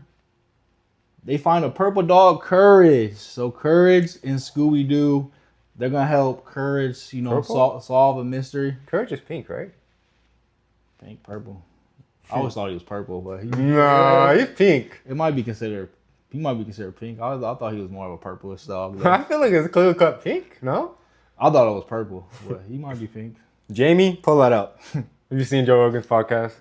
They find a purple dog, Courage. So Courage and Scooby-Doo, They're gonna help Courage, Purple? solve a mystery. Courage is pink, right? Pink, purple. I always thought he was purple, but No, he's pink. It might be considered. He might be considered pink. I thought he was more of a purplish dog. I feel like it's clear cut pink. No, I thought it was purple, but he might be pink. Jamie, pull that up. Have you seen Joe Rogan's podcast?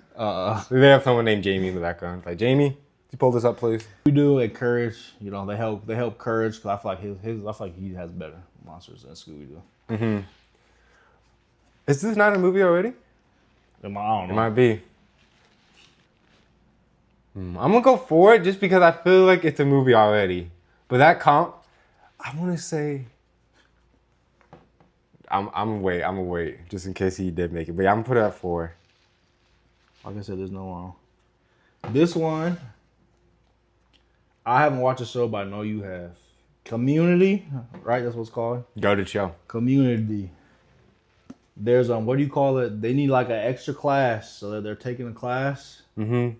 They have someone named Jamie in the background. Like, Jamie, can you pull this up, please? We do at Courage. They help Courage because I feel like I feel like he has better monsters than Scooby Doo. Mm-hmm. Is this not a movie already? I don't know. It might be. I'm gonna go for it just because I feel like it's a movie already. But that I want to say. I'm gonna wait just in case he did make it. But yeah, I'm gonna put it at 4. Like I said, there's no wrong. This one, I haven't watched the show, but I know you have. Community, right? That's what it's called. Go to show. Community. There's what do you call it? They need like an extra class, so that they're taking a class. Mm-hmm.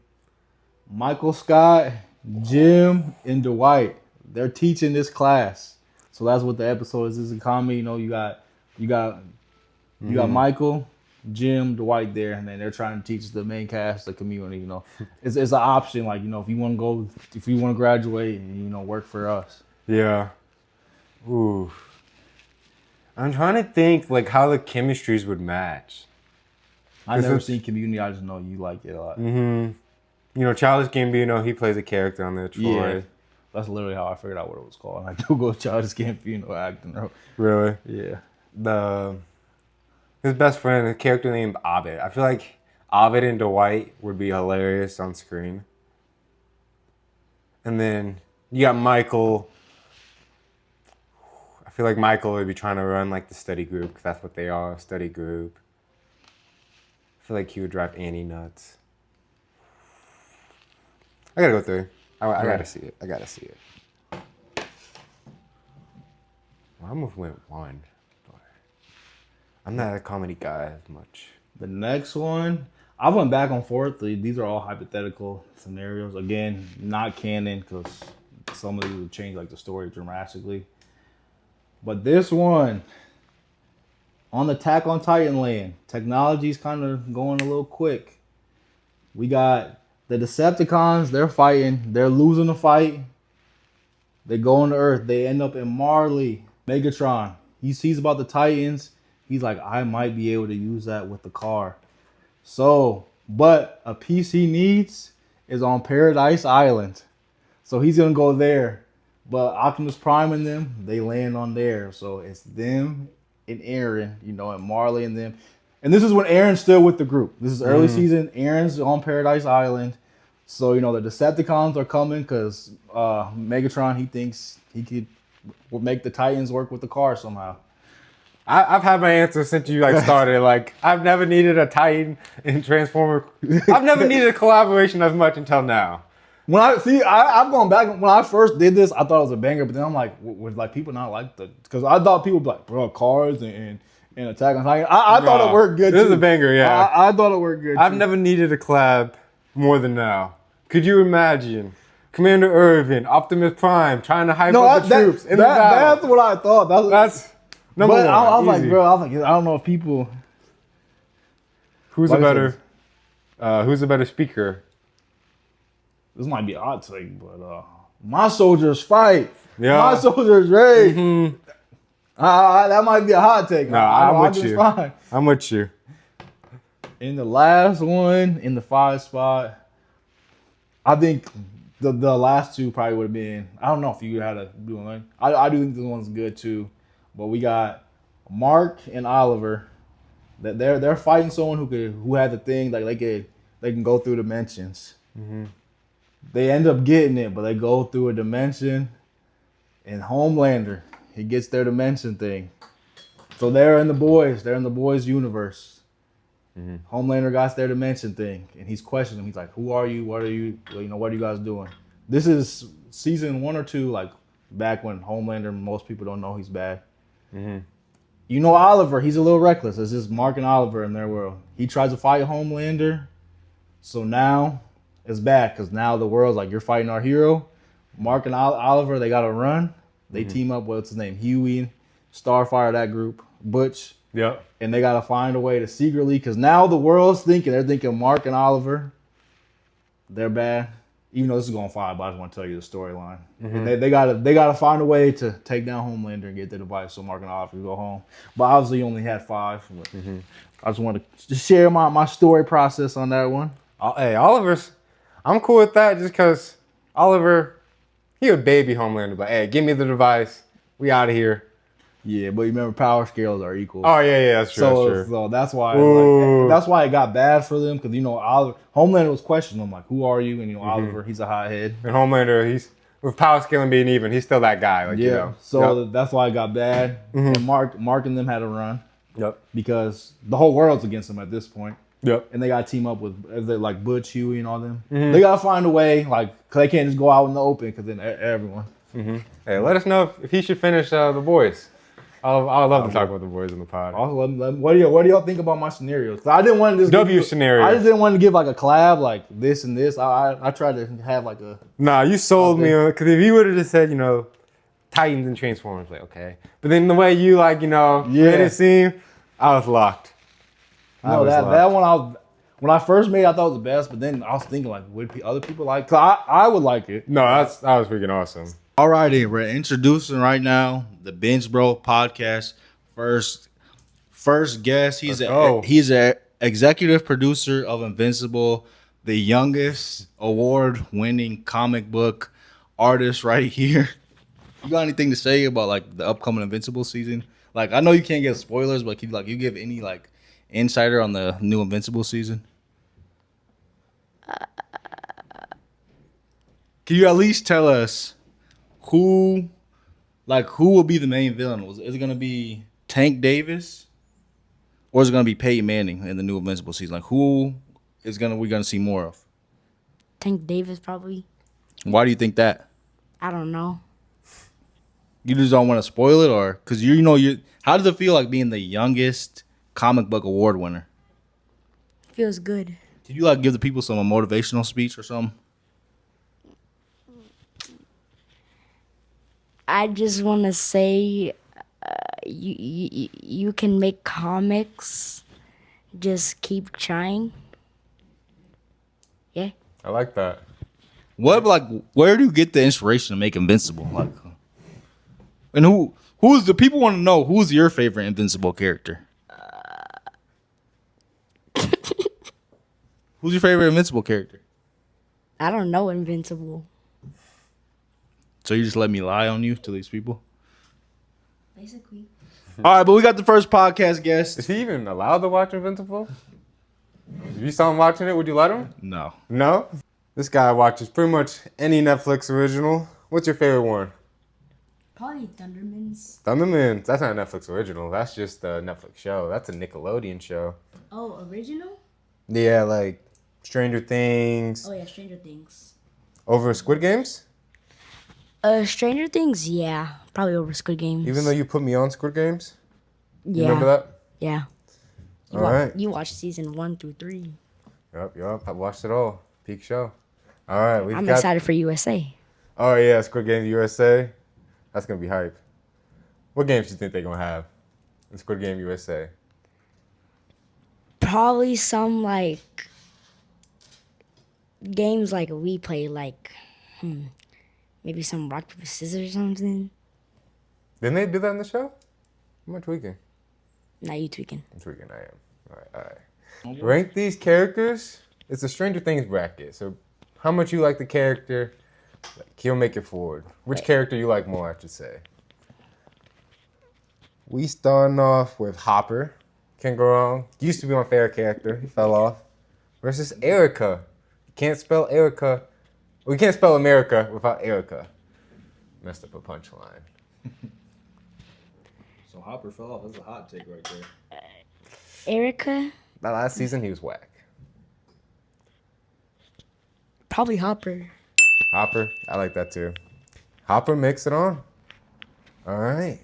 Michael Scott, Jim, and Dwight. They're teaching this class. So that's what the episode is. This is a comedy. You got Michael, Jim, Dwight there, and then they're trying to teach the main cast, the community. It's an option. Like if you want to graduate and work for us. Yeah. Ooh. I'm trying to think like how the chemistries would match. I've never seen Community. I just know you like it a lot. Mm-hmm. Childish Gambino, he plays a character on there. Troy. Yeah. That's literally how I figured out what it was called. Like Google Childish Gambino acting. Really? Yeah. His best friend, a character named Abed. I feel like Abed and Dwight would be hilarious on screen. And then you got Michael. I feel like Michael would be trying to run like the study group because that's what they are, a study group. I feel like he would drive Annie nuts. I gotta go through. I gotta see it. I almost went 1. But I'm not a comedy guy as much. The next one, I went back and forth. These are all hypothetical scenarios. Again, not canon because some of these would change like the story dramatically. But this one, on Attack on Titan land, technology's kind of going a little quick. We got the Decepticons, they're fighting. They're losing the fight. They go on to Earth. They end up in Marley. Megatron, he sees about the Titans. He's like, I might be able to use that with the car. So, but a piece he needs is on Paradise Island. So he's going to go there. But Optimus Prime and them, they land on there. So it's them and Aaron, and Marley and them. And this is when Aaron's still with the group. This is early season. Aaron's on Paradise Island. So, the Decepticons are coming because Megatron, he thinks he could make the Titans work with the car somehow. I've had my answer since you started. I've never needed a Titan in Transformer. I've never needed a collaboration as much until now. When I'm going back. When I first did this, I thought it was a banger, but then I'm like, would people not like because I thought people would be like, bro, cars and Attack on Titan. I thought it worked good. This is a banger, yeah. I thought it worked good. I've never needed a collab more than now. Could you imagine Commander Irvin, Optimus Prime trying to hype up the troops in the battle? That's what I thought. That's number one. I was like, bro, I don't know if people. Who's a better speaker? This might be a hot take, but my soldiers fight. Yeah. My soldiers rage. Mm-hmm. That might be a hot take. No, I'm with you. Fine. I'm with you. In the last one, in the 5 spot, I think the last 2 probably would have been. I don't know if you had to do one. I do think this one's good too, but we got Mark and Oliver. That they're fighting someone who had the thing like they can go through dimensions. Mm-hmm. They end up getting it, but they go through a dimension. And Homelander, he gets their dimension thing. So they're in the boys' universe. Mm-hmm. Homelander got their dimension thing, and he's questioning them. He's like, "Who are you? What are you? What are you guys doing?" This is season 1 or 2, like back when Homelander. Most people don't know he's bad. Mm-hmm. Oliver, he's a little reckless. It's just Mark and Oliver in their world. He tries to fight Homelander, so now it's bad because now the world's like, you're fighting our hero. Mark and Oliver, they gotta run. They team up with what's his name, Huey, Starfire, that group, Butch. Yep. And they got to find a way to secretly, because now the world's they're thinking Mark and Oliver, they're bad. Even though this is going 5, but I just want to tell you the storyline. Mm-hmm. They gotta find a way to take down Homelander and get the device so Mark and Oliver can go home. But obviously you only had 5. I just want to just share my story process on that one. Hey, I'm cool with that just because Oliver, he would baby Homelander, but hey, give me the device. We out of here. Yeah, but you remember power scales are equal. Oh yeah, that's true. So that's why that's why it got bad for them, because Oliver, Homelander was questioning him like, "Who are you?" And Oliver, he's a hothead. And Homelander, he's with power scaling being even, he's still that guy. So that's why it got bad. And Mark and them had to run. Yep. Because the whole world's against them at this point. Yep. And they got to team up with like Butch, Huey, and all them. They got to find a way, cause they can't just go out in the open, because then everyone. Hey, let us know if he should finish The Boys. I'd love to talk about The Boys in the pod. Also, what do y'all think about my scenarios? Cause I didn't want to just scenario. I just didn't want to give like a collab like this and this. I tried to have like a. Nah, you sold me on, because if you would have just said Titans and Transformers, like okay, but then the way you made it seem, I was locked. That one when I first made it, I thought it was the best, but then I was thinking like, would other people like? Cause I would like it. No, that was freaking awesome. Alrighty, we're introducing right now the Binge Bro Podcast. First guest, he's a executive producer of Invincible, the youngest award-winning comic book artist right here. You got anything to say about like the upcoming Invincible season? Like, I know you can't get spoilers, but can you give any like insider on the new Invincible season? Can you at least tell us who will be the main villain? Is it gonna be Tank Davis, or is it gonna be Peyton Manning in the new Invincible season? Like, who we gonna see more of? Tank Davis probably. Why do you think that? I don't know. You just don't want to spoil it, or because you? How does it feel like being the youngest comic book award winner? Feels good. Did you give the people some motivational speech or something? I just want to say, you can make comics. Just keep trying. Yeah. I like that. Where do you get the inspiration to make Invincible? And who's the people want to know who's your favorite Invincible character? Who's your favorite Invincible character? I don't know Invincible. So you just let me lie on you to these people? Basically. All right, but we got the first podcast guest. Is he even allowed to watch Invincible? If you saw him watching it, would you let him? No. No? This guy watches pretty much any Netflix original. What's your favorite one? Probably Thundermans. Thundermans. That's not a Netflix original. That's just a Netflix show. That's a Nickelodeon show. Oh, original? Yeah, like Stranger Things. Oh, yeah, Stranger Things. Over Squid Games? Stranger Things, yeah. Probably over Squid Games. Even though you put me on Squid Games? Yeah. You remember that? Yeah. All right. You watched season 1 through 3. Yup. I watched it all. Peak show. All right. I'm excited for USA. Oh, yeah. Squid Game USA. That's going to be hype. What games do you think they're going to have in Squid Game USA? Probably some, games like we play, maybe some rock, paper, scissors or something. Didn't they do that in the show? Am I tweaking? Nah, you tweaking. I'm tweaking, I am. All right. Rank these characters. It's a Stranger Things bracket. So how much you like the character, he'll make it forward. Which character you like more, I should say. We starting off with Hopper. Can't go wrong. Used to be my favorite character. He fell off. Versus Erica. You can't spell Erica. We can't spell America without Erica. Messed up a punchline. So Hopper fell off. That's a hot take right there. Erica? That last season, he was whack. Probably Hopper. Hopper, I like that too. Hopper, mix it on. All right.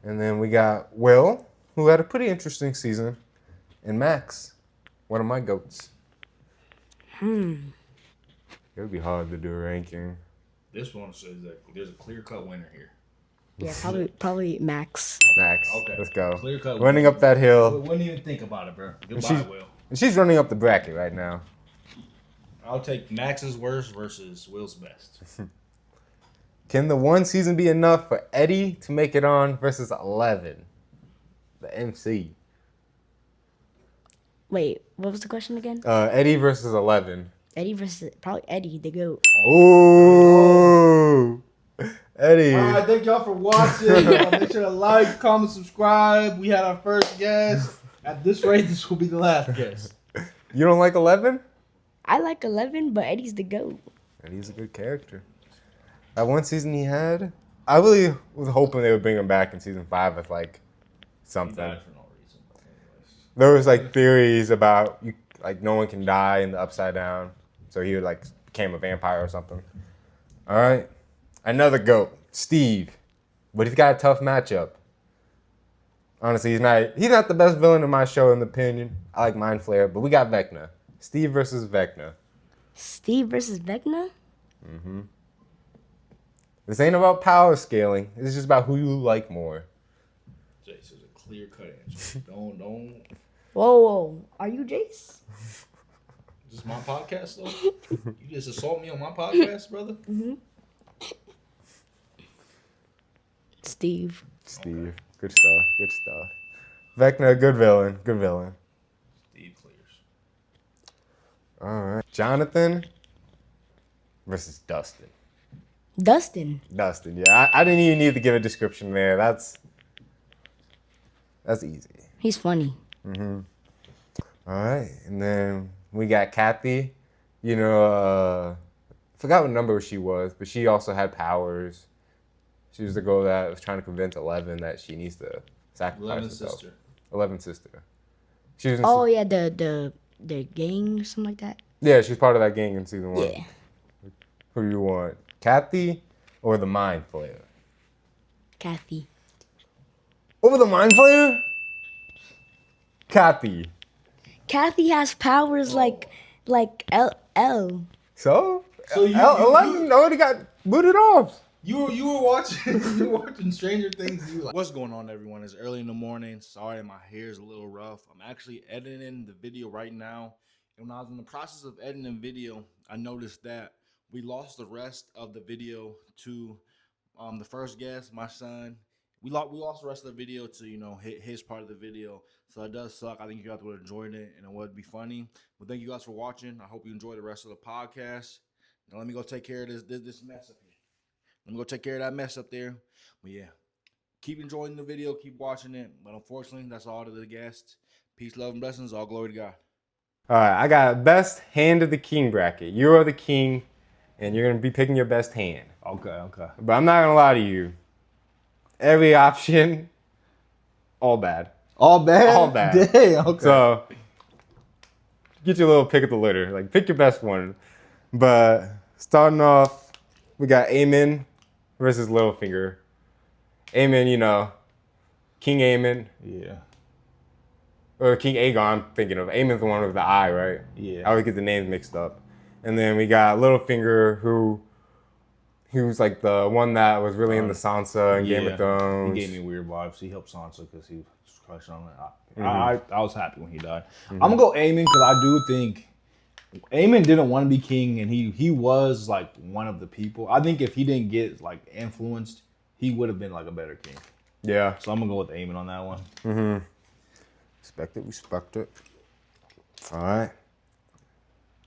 And then we got Will, who had a pretty interesting season, and Max, one of my goats. It would be hard to do a ranking. This one says that there's a clear-cut winner here. Yeah, probably Max. Max. Okay. Let's go. Clear cut. Running up that hill. Wouldn't even think about it, bro. And Goodbye, Will. she's running up the bracket right now. I'll take Max's worst versus Will's best. Can the one season be enough for Eddie to make it on versus 11? The MC. Wait, what was the question again? Eddie versus 11. Eddie versus probably Eddie the GOAT. Ooh. Eddie. All right, thank y'all for watching. Make sure to like, comment, subscribe. We had our first guest. At this rate, this will be the last guest. You don't like 11? I like 11, but Eddie's the GOAT. Eddie's a good character. That one season he had, I really was hoping they would bring him back in season 5 with like something. He died for no reason. There was like theories about like no one can die in the Upside Down, so he like became a vampire or something. All right, another GOAT, Steve, but he's got a tough matchup. Honestly, he's not the best villain in my show in the opinion. I like Mind Flayer, but we got Vecna. Steve versus Vecna. Steve versus Vecna? Mm-hmm. This ain't about power scaling. It's just about who you like more. Jace is a clear cut answer. Don't. Whoa. Are you Jace? Is this my podcast, though? You just assault me on my podcast, brother? Mm-hmm. Steve. Steve. Okay. Good stuff. Vecna, good villain. Steve clears. All right. Jonathan versus Dustin. Dustin, yeah. I didn't even need to give a description there. That's easy. he's funny. Mm-hmm. All right. And then we got Kathy. You know, forgot what number she was, but she also had powers. She was the girl that was trying to convince 11 that she needs to sacrifice herself. 11's sister. She was Yeah, the gang or something like that. Yeah, she's part of that gang in season 1. Yeah. Who do you want? Kathy or the Mind Flayer? Kathy. Over the Mind Flayer? Kathy. Kathy has powers like L. So you 11 already got booted off. You were watching Stranger Things. You like, what's going on, everyone? It's early in the morning. Sorry, my hair is a little rough. I'm actually editing the video right now. And when I was in the process of editing the video, I noticed that we lost the rest of the video to the first guest, my son. We lost the rest of the video to his part of the video. So it does suck. I think you guys would have enjoyed it and it would be funny. But thank you guys for watching. I hope you enjoy the rest of the podcast. Now let me go take care of this mess up here. Let me go take care of that mess up there. But yeah, keep enjoying the video. Keep watching it. But unfortunately, that's all to the guests. Peace, love, and blessings. All glory to God. All right, I got best hand of the king bracket. You are the king, and you're going to be picking your best hand. Okay. But I'm not going to lie to you. Every option, all bad. All bad? All bad. Damn, okay. So, get your little pick of the litter. Like, pick your best one. But starting off, we got Aemon versus Littlefinger. Aemon, King Aemon. Yeah. Or King Aegon, I'm thinking of. Aemon's the one with the eye, right? Yeah. I always get the names mixed up. And then we got Littlefinger, who was like the one that was really into Sansa and Game of Thrones. He gave me weird vibes. He helped Sansa because he was crushing on it. Mm-hmm. I was happy when he died. Mm-hmm. I'm going to go Aemon because I do think Aemon didn't want to be king, and he was like one of the people. I think if he didn't get like influenced, he would have been like a better king. Yeah. So I'm going to go with Aemon on that one. Mm-hmm. Respect it. All right.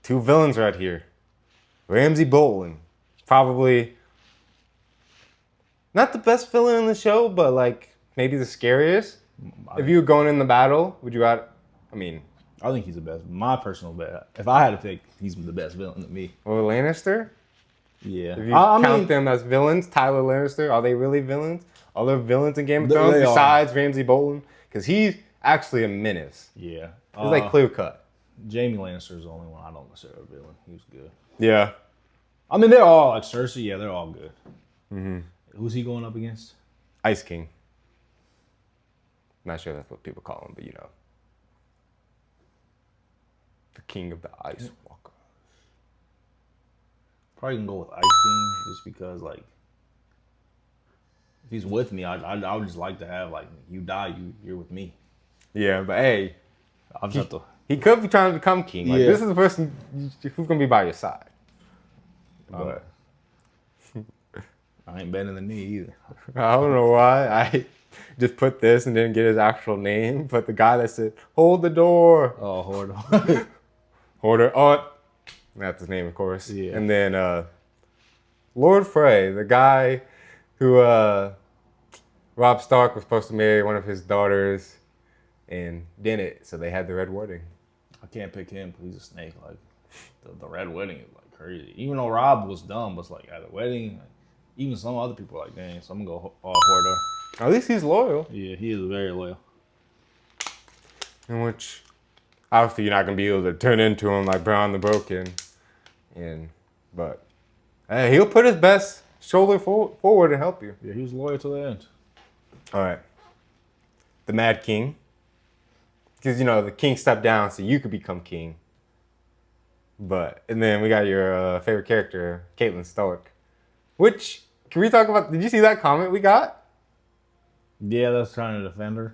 2 villains right here. Ramsay Bolton. Probably not the best villain in the show, but like maybe the scariest. If you were going in the battle, would you I think he's the best. My personal bet. If I had to pick, he's the best villain to me. Or Lannister? Yeah. If you count them as villains, Tyler Lannister, are they really villains? Are there villains in Game of Thrones besides Ramsay Bolton? Because he's actually a menace. Yeah. It's like clear cut. Jaime Lannister is the only one I don't consider a villain. He was good. Yeah. I mean, they're all like Cersei. Yeah, they're all good. Mm-hmm. Who's he going up against? Ice King. Not sure that's what people call him, but the king of the Ice Walker. Probably gonna go with Ice King just because like If he's with me, I would just like to have like you die, you're with me. Yeah, but hey, I'll just have to. he could be trying to become king. Like Yeah. this is the person who's gonna be by your side. But I ain't bending the knee either. I don't know why I just put this and didn't get his actual name. But the guy that said, "Hold the door." Oh, hold on. Hoarder. Oh, that's his name, of course. Yeah. And then Lord Frey, the guy who Robb Stark was supposed to marry one of his daughters and didn't, so they had the Red Wedding. I can't pick him because he's a snake. Like the Red Wedding is like crazy. Even though Rob was dumb, but it's like at the wedding, like, even some other people are like, dang. So I'm gonna go all Hoarder. At least he's loyal. Yeah, he is very loyal. In which, obviously, you're not gonna be able to turn into him like Brown the Broken, but hey, he'll put his best shoulder forward and help you. Yeah, he was loyal to the end. All right, the Mad King, because the king stepped down so you could become king. And then we got your favorite character, Caitlin Stark. Which, can we talk about? Did you see that comment we got? Yeah, that's trying to defend her.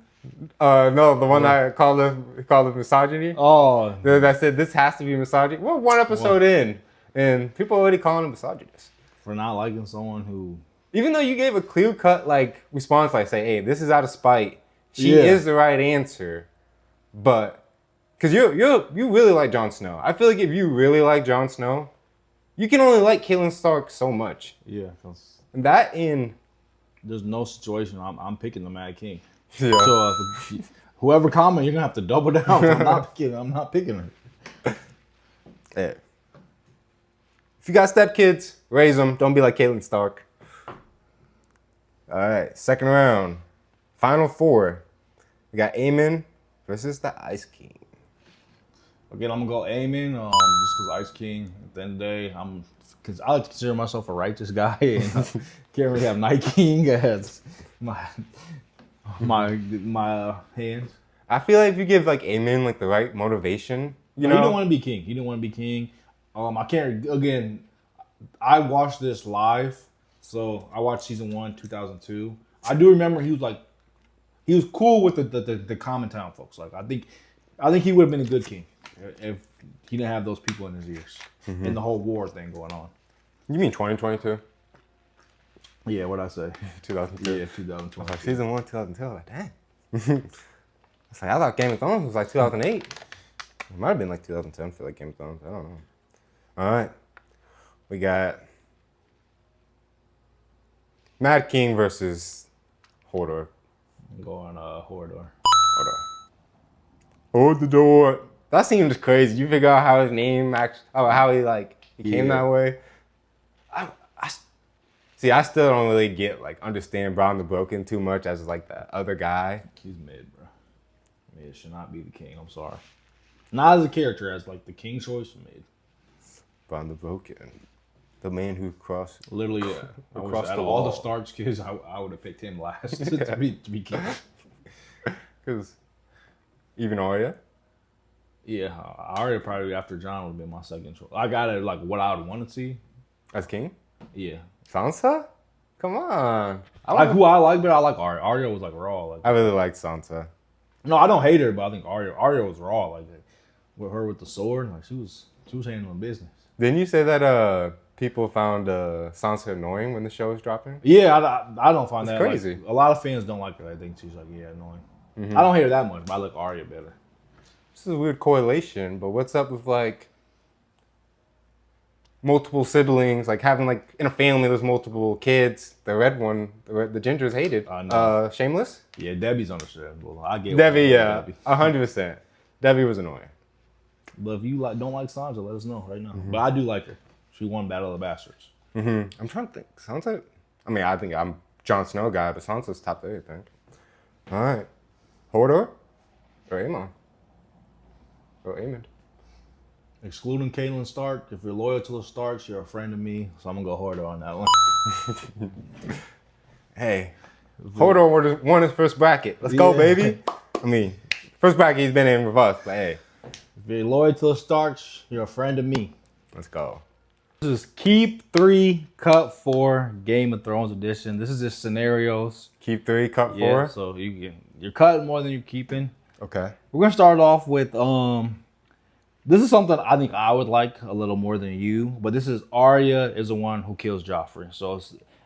No, the one that called it misogyny. Oh, That said this has to be misogyny. We're one episode in, and people are already calling him misogynist. for not liking someone who. Even though you gave a clear-cut response, say, "Hey, this is out of spite. She Yeah. is the right answer," but because you really like Jon Snow. I feel like if you really like Jon Snow, you can only like Caitlin Stark so much. Yeah, 'cause And that in there's no situation. I'm picking the Mad King. yeah. So whoever comment, you're gonna have to double down. I'm not picking her. Yeah. If you got stepkids, raise them. Don't be like Caitlin Stark. All right, second round. Final four. We got Aemon versus the Ice King. Again, I'm gonna go Aemon, just because Ice King. At the end of the day, because I like to consider myself a righteous guy, and I can't really have Night King as my hands. I feel like if you give Aemon the right motivation, He didn't want to be king. He didn't want to be king. I can't. Again, I watched this live, so I watched season 1, 2002. I do remember he was cool with the common town folks. I think he would have been a good king if he didn't have those people in his ears and the whole war thing going on. You mean 2022? Yeah, what'd I say? 2002. Yeah, 2020. Season 1, 2002. Dang. I thought Game of Thrones was 2008. It might have been 2010 for Game of Thrones. I don't know. All right. We got Mad King versus Hodor. I'm going Hodor. Hold the door. That seems crazy. You figure out how his name how he came that way. I still don't really understand Brown the Broken too much as that other guy. He's mid, bro. Mid should not be the king. I'm sorry. Not as a character, as the king choice. Mid. Brown the Broken, the man who crossed. Literally, yeah. Across Out the of all the wall. Starks kids, I would have picked him last to be king. Because even Arya. Yeah, Arya probably after John would have been my second choice. I got it what I would want to see. As king? Yeah. Sansa? Come on. Who I like, but I like Arya. Arya was raw. I really liked Sansa. No, I don't hate her, but I think Arya was raw. With her with the sword, she was handling business. Didn't you say that people found Sansa annoying when the show was dropping? Yeah, I don't find that crazy. a lot of fans don't like her. I think she's annoying. Mm-hmm. I don't hate her that much, but I like Arya better. This is a weird correlation, but what's up with multiple siblings, having in a family there's multiple kids. The red one, the Gingers hated. I know. Shameless? Yeah, Debbie's understandable. I get Debbie, yeah. Debbie. 100%. Debbie was annoying. But if you don't like Sansa, let us know right now. Mm-hmm. But I do like her. She won Battle of the Bastards. Mm-hmm. I'm trying to think. Sansa? I think I'm Jon Snow guy, but Sansa's top 3, I think. All right. Hodor or Aemon? Or Aemon? Excluding Caitlin Stark, if you're loyal to the Starks, you're a friend of me. So I'm going to go Hodor on that one. Hey, Hodor won his first bracket. Let's go, baby. First bracket he's been in with us, but hey. If you're loyal to the Starks, you're a friend of me. Let's go. This is Keep 3, Cut 4, Game of Thrones edition. This is just scenarios. Keep 3, cut 4. So you're cutting more than you're keeping. Okay. We're gonna start off with this is something I think I would like a little more than you, but this is Arya is the one who kills Joffrey. So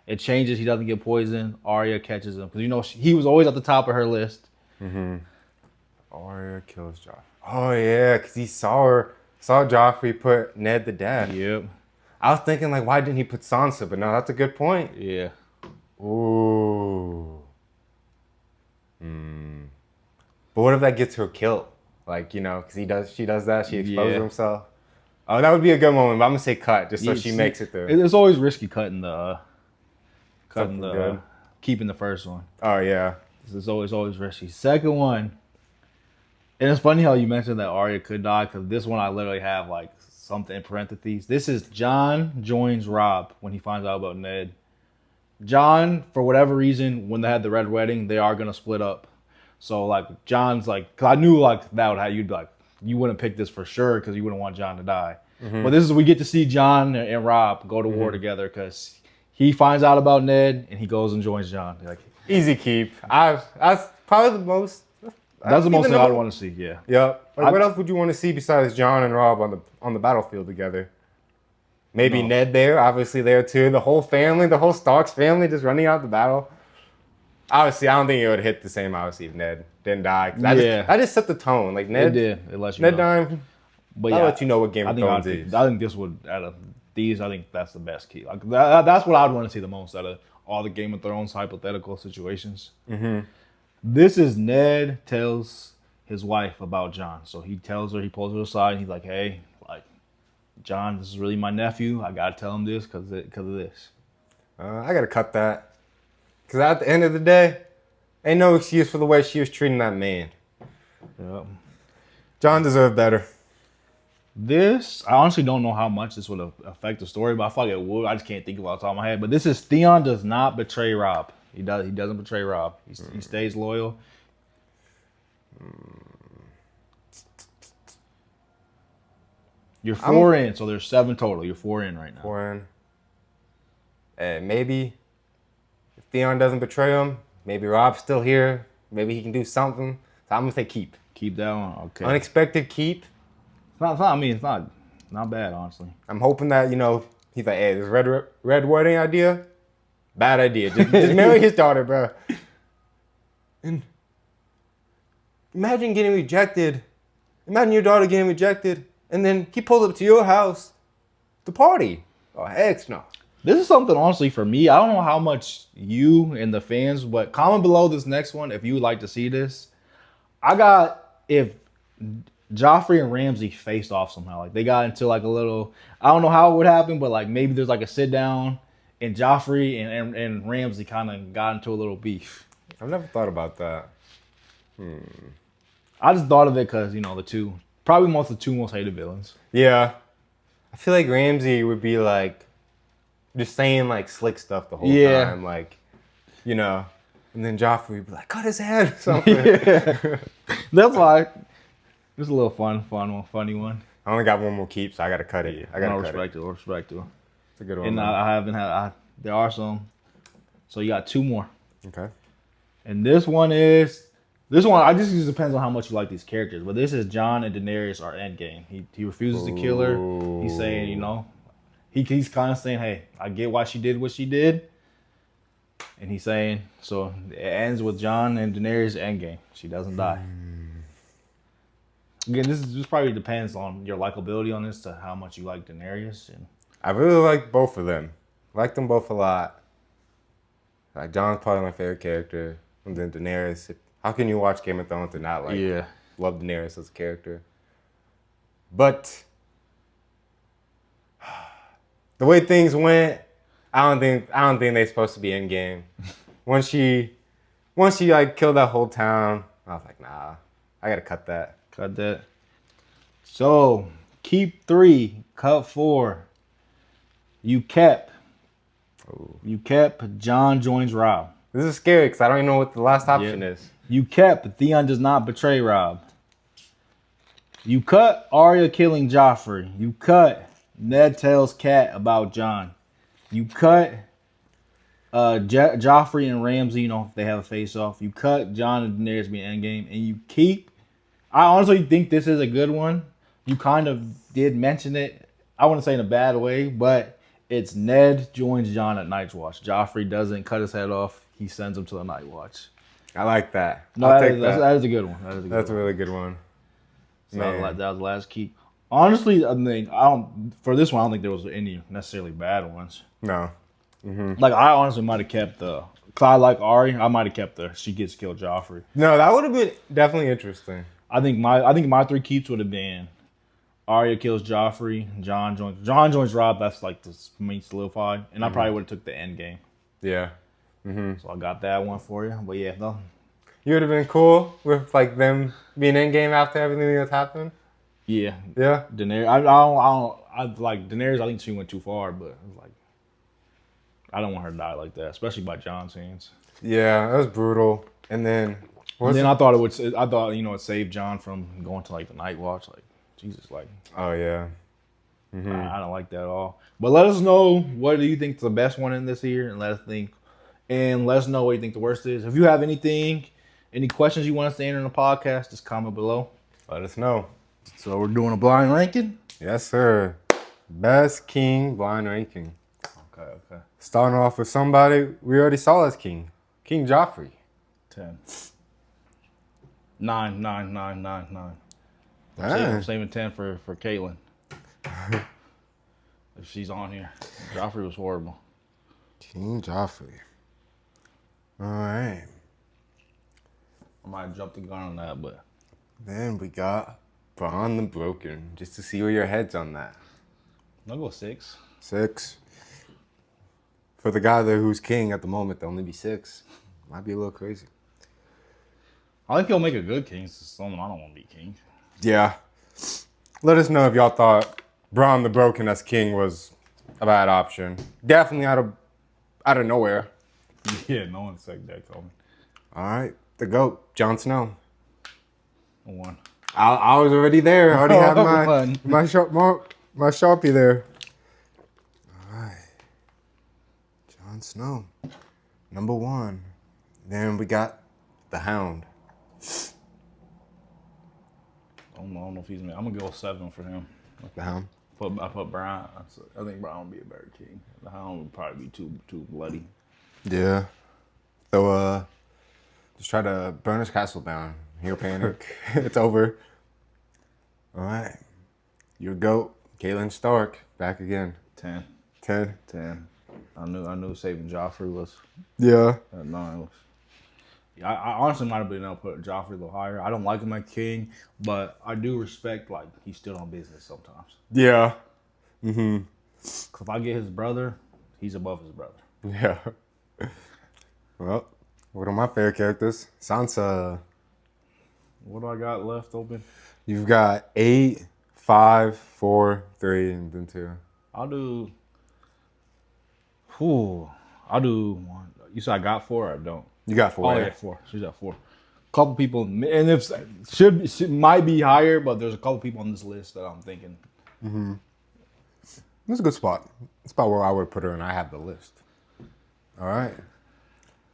it changes. He doesn't get poisoned. Arya catches him because he was always at the top of her list. Mm-hmm. Arya kills Joffrey. Oh yeah, because he saw Joffrey put Ned to death. Yep. I was thinking like, why didn't he put Sansa? But no, that's a good point. Yeah. Ooh. But what if that gets her killed? Like, because she does that, she exposes himself. Oh, that would be a good moment, but I'm gonna say cut just so she makes it through. It's always risky keeping the first one. Oh yeah. It's always risky. Second one, and it's funny how you mentioned that Arya could die because this one I literally have like something in parentheses. This is Jon joins Robb when he finds out about Ned. Jon, for whatever reason, when they had the Red Wedding, they are gonna split up. So like Jon's like, cause I knew like that would have you'd be like you wouldn't pick this for sure because you wouldn't want Jon to die. Mm-hmm. But this is we get to see Jon and Robb go to war together because he finds out about Ned and he goes and joins Jon. Like easy keep. That's probably the most. That's the most thing I'd want to see. Yeah. Yep. Like, what else would you want to see besides Jon and Robb on the battlefield together? Maybe Ned there, obviously there too. The whole family, the whole Starks family, just running out the battle. Obviously, I don't think it would hit the same. Obviously, if Ned didn't die. I just set the tone. Like Ned, it lets you Ned know. dying. But I'll let you know what Game of Thrones is. I think this would out of these. I think that's the best key. Like that's what I'd want to see the most out of all the Game of Thrones hypothetical situations. Mm-hmm. This is Ned tells his wife about Jon. So he tells her, he pulls her aside, and he's like, "Hey, like Jon, this is really my nephew. I gotta tell him this because of this." I gotta cut that. Because at the end of the day, ain't no excuse for the way she was treating that man. Yep. Jon deserved better. This, I honestly don't know how much this would affect the story, but I feel like it would. I just can't think of it off the top of my head. But this is Theon does not betray Robb. He doesn't betray Robb. He stays loyal. You're 4 in, so there's 7 total. You're 4 in right now. 4 in. And maybe if Theon doesn't betray him, maybe Robb's still here. Maybe he can do something. So I'm gonna say keep. Keep that one. Okay. Unexpected keep. It's not bad, honestly. I'm hoping that, he's like, hey, this red wedding idea, bad idea. Just marry his daughter, bro. And imagine getting rejected. Imagine your daughter getting rejected, and then he pulls up to your house to party. Oh, heck no. This is something, honestly, for me. I don't know how much you and the fans, but comment below this next one if you would like to see this. If Joffrey and Ramsay faced off somehow. Like they got into like a little, I don't know how it would happen, but like maybe there's like a sit down and Joffrey and Ramsay kind of got into a little beef. I've never thought about that. I just thought of it because, the two most hated villains. Yeah. I feel like Ramsay would be like, just saying like slick stuff the whole time. Like, and then Joffrey would be like, cut his head or something. Yeah. That's why. Just a little funny one. I only got one more keep, so I gotta cut it. Yeah, I gotta respect it. Respect it. It's a good one. And I haven't had. There are some. So you got 2 more. Okay. And this one. I just it depends on how much you like these characters. But this is Jon and Daenerys are endgame. He refuses to kill her. He's saying, he's kind of saying, hey, I get why she did what she did. And he's saying, so it ends with Jon and Daenerys endgame. She doesn't die. Again, this probably depends on your likability on this to how much you like Daenerys. And I really like both of them. I like them both a lot. Like Jon's probably my favorite character, and then Daenerys. How can you watch Game of Thrones and not love Daenerys as a character? But the way things went, I don't think they're supposed to be in game. Once she like killed that whole town, I was like, nah, I gotta cut that. Cut that. So, keep 3, cut 4. You kept Jon joins Robb. This is scary because I don't even know what the last option is. You kept Theon does not betray Robb. You cut Arya killing Joffrey. You cut Ned tells Kat about Jon. You cut Joffrey and Ramsay, you know, if they have a face-off. You cut Jon and Daenerys being endgame, and you keep... I honestly think this is a good one. You kind of did mention it. I wouldn't say in a bad way, but it's Ned joins Jon at Night's Watch. Joffrey doesn't cut his head off. He sends him to the Night Watch. I like that. No, that is a good one. That's a really good one. So that was the last keep. Honestly, I think for this one, I don't think there was any necessarily bad ones. No. Mm-hmm. Like I honestly might have kept the. Cause I like Arya. I might have kept the. She gets killed, Joffrey. No, that would have been definitely interesting. I think my three keeps would have been Arya kills Joffrey, Jon joins Robb. That's like the main solidified, and I probably would have took the end game. Yeah. Mm-hmm. So I got that one for you. But yeah, no. You would have been cool with like them being in game after everything that's happened. Yeah. Yeah. Daenerys. I like Daenerys. I think she went too far, but it was like I don't want her to die like that, especially by Jon's hands. Yeah, that was brutal. And then I thought it saved Jon from going to like the Night Watch. Like Jesus, like oh yeah. Mm-hmm. I don't like that at all. But let us know what do you think the best one in this year, and let us know what you think the worst is. If you have any questions you want us to answer in the podcast, just comment below. Let us know. So we're doing a blind ranking. Yes, sir. Best king blind ranking. Okay. Starting off with somebody we already saw as king. King Joffrey. 10. 9. I'm saving 10 for Caitlyn. If she's on here. Joffrey was horrible. King Joffrey. All right. I might jump the gun on that, but... Then we got Bronn the Broken. Just to see where your head's on that. I'll go 6. 6. For the guy there who's king at the moment, there'll only be 6. Might be a little crazy. I think he'll make a good king. It's someone I don't want to be king. Yeah. Let us know if y'all thought Bronn the Broken as king was a bad option. Definitely out of nowhere. Yeah, no one said that coming. All right. The GOAT, Jon Snow. 1. I was already there. I already had my Sharpie there. All right. Jon Snow. Number 1. Then we got the Hound. I don't know if he's... I'm going to go 7 for him. The Hound? I put Bron. I think Bron would be a better king. The Hound would probably be too bloody. Yeah. So, just try to burn his castle down. He'll panic. It's over. All right. Your GOAT, Catelyn Stark, back again. 10. 10. I knew saving Joffrey was... Yeah. I honestly might have been able to put Joffrey a little higher. I don't like him as king, but I do respect, like, he's still on business sometimes. Yeah. Mm-hmm. If I get his brother, he's above his brother. Yeah. Well, one of my favorite characters, Sansa. What do I got left open? You've got 8, 5, 4, 3, and then 2. I'll do 1. You said I got 4 or I don't? You got 4. Oh, yeah, 4. She's got 4. Couple people, and if might be higher, but there's a couple people on this list that I'm thinking. Mm-hmm. That's a good spot. It's about where I would put her, and I have the list. All right.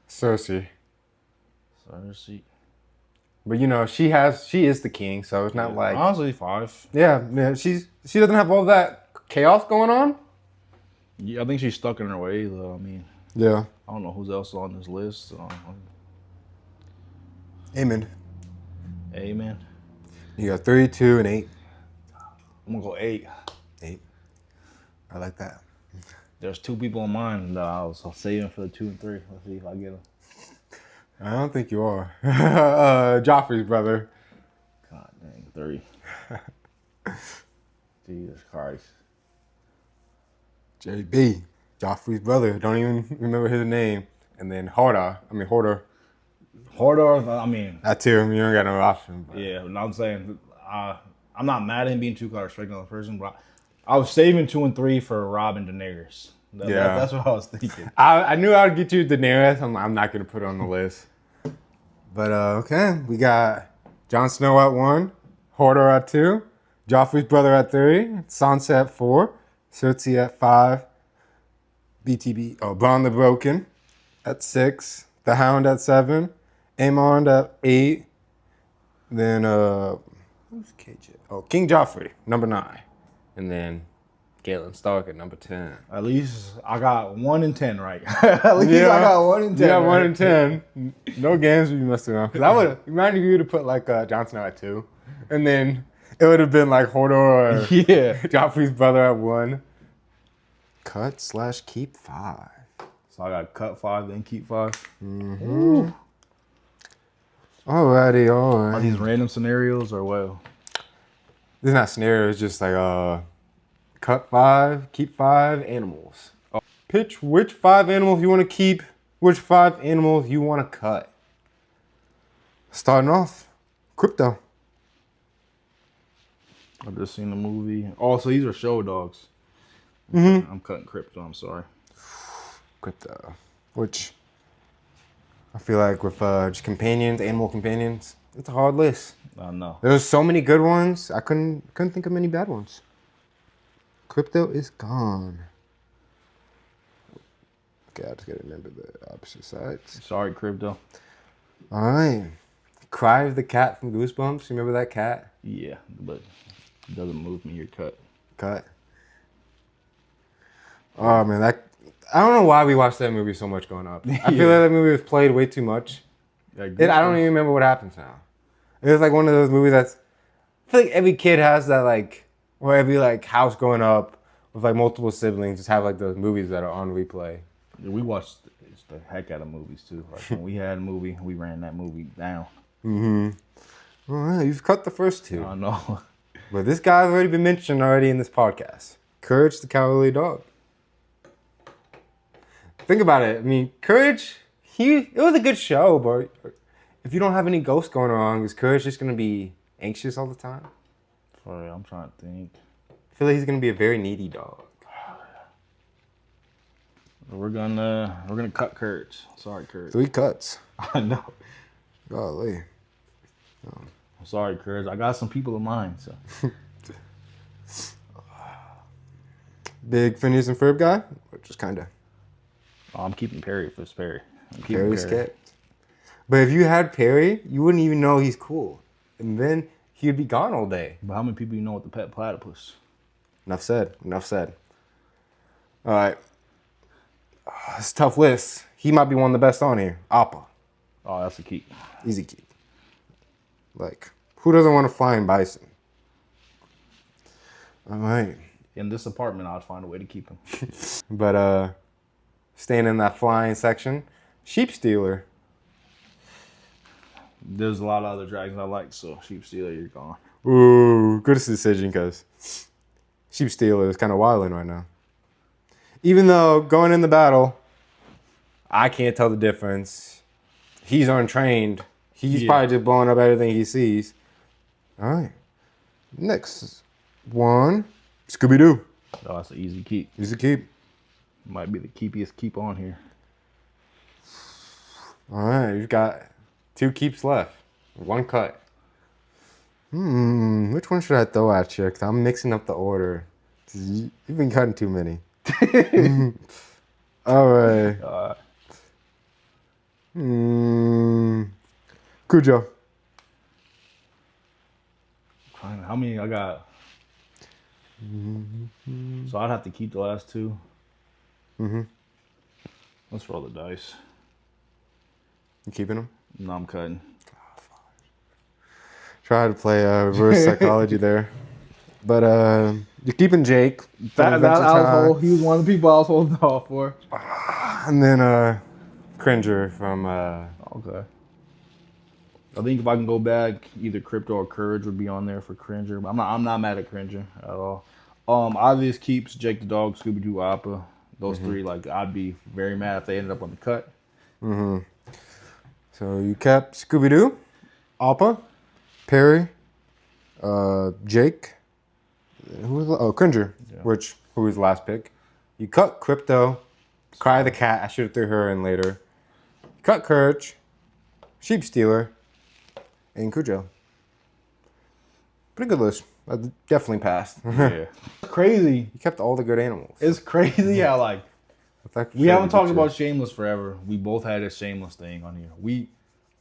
Cersei. But you know, she is the king, so it's not like... Honestly, 5. Yeah, she doesn't have all that chaos going on. Yeah, I think she's stuck in her ways, though. I mean... Yeah. I don't know who's else on this list. Amen. You got 3, 2, and 8. I'm going to go 8. 8. I like that. There's 2 people in mind that I was saving for the 2 and 3. Let's see if I get them. I don't think you are. Joffrey's brother. God dang, 3. Jesus Christ. JB. Joffrey's brother. Don't even remember his name. And then Hodor. Hodor, I mean... That too. You don't got no option. But. Yeah, but I'm saying... I'm not mad at him being 2 because I respect another person, but I was saving 2 and 3 for Robb and Daenerys. That's what I was thinking. I knew I would get you Daenerys. I'm not going to put her on the list. But, okay. We got Jon Snow at 1. Hodor at 2. Joffrey's brother at 3. Sansa at 4. Cersei at 5. Braun the Broken at 6. The Hound at 7. Aemond at 8. Then, who's KJ? Oh, King Joffrey, number 9. And then Galen Stark at number 10. At least I got 1 in 10 right. At least I got 1 in 10. Yeah, right? 1 in 10. No games would be messing around. Because I would have reminded you to put like Jon Snow at 2. And then it would have been like Hodor or Joffrey's brother at 1. Cut/keep 5. So I got cut 5, then keep 5. Mm-hmm. Alrighty, alright. Are these random scenarios or what? This is not scenario, it's just like cut 5, keep 5 animals. Oh. Pitch which 5 animals you want to keep, which 5 animals you want to cut. Starting off, Crypto. I've just seen the movie. Oh, so these are show dogs. Mm-hmm. I'm cutting Crypto, I'm sorry. Crypto. Which I feel like with just companions, animal companions, it's a hard list. I know. There's so many good ones. I couldn't think of many bad ones. Crypto is gone. Okay, I just gotta remember the opposite sides. Sorry, Crypto. All right. Cry of the cat from Goosebumps. You remember that cat? Yeah, but it doesn't move me. You're cut. Cut. Oh man, I don't know why we watched that movie so much growing up. I feel like that movie was played way too much. I don't even remember what happens now. It was like one of those movies that's, I feel like every kid has that like, or every like house growing up with like multiple siblings just have like those movies that are on replay. Yeah, we watched the heck out of movies too. Like when we had a movie, we ran that movie down. Mm-hmm. All right, you've cut the first 2. I know. But this guy's already been mentioned already in this podcast. Courage the Cowardly Dog. Think about it. I mean, Courage, it was a good show, but if you don't have any ghosts going on, is Courage just going to be anxious all the time? Sorry, I'm trying to think. I feel like he's going to be a very needy dog. We're gonna cut Courage. Sorry, Courage. 3 cuts. I know. Golly. I'm sorry, Courage. I got some people in mind. So. Big Phineas and Ferb guy? Or just kind of? Oh, I'm keeping Perry for Perry. Perry's kept. But if you had Perry, you wouldn't even know he's cool. And then he'd be gone all day. But how many people you know with the pet platypus? Enough said. All right. It's a tough list. He might be one of the best on here. Appa. Oh, that's a keep. Easy keep. Like, who doesn't want a flying bison? All right. In this apartment, I'd find a way to keep him. But staying in that flying section, Sheep Stealer. There's a lot of other dragons I like, so Sheep Stealer, you're gone. Ooh, good decision, because Sheep Stealer is kind of wilding right now. Even though going in the battle, I can't tell the difference. He's untrained. He's probably just blowing up everything he sees. All right. Next one, Scooby-Doo. Oh, that's an easy keep. Easy keep. Might be the keepiest keep on here. All right, you've got 2 keeps left. 1 cut. Which one should I throw at you? 'Cause I'm mixing up the order. You've been cutting too many. All right. Cujo. How many I got? So I'd have to keep the last 2. Let's roll the dice. You keeping them? No, I'm cutting. Try to play reverse psychology there. But you're keeping Jake. That he was one of the people I was holding off for. And then Cringer from Okay. I think if I can go back, either Crypto or Courage would be on there for Cringer. But I'm not mad at Cringer at all. Obvious keeps Jake the dog, Scooby-Doo, Appa. Those 3, like I'd be very mad if they ended up on the cut. So you kept Scooby-Doo, Appa, Perry, Jake. Who was Cringer, who was the last pick. You cut Crypto, Cry the cat. I should have threw her in later. You cut Courage, Sheep Stealer, and Cujo. Pretty good list. Definitely passed. Yeah. Crazy. He kept all the good animals. It's crazy how like we haven't talked about Shameless forever. We both had a Shameless thing on here.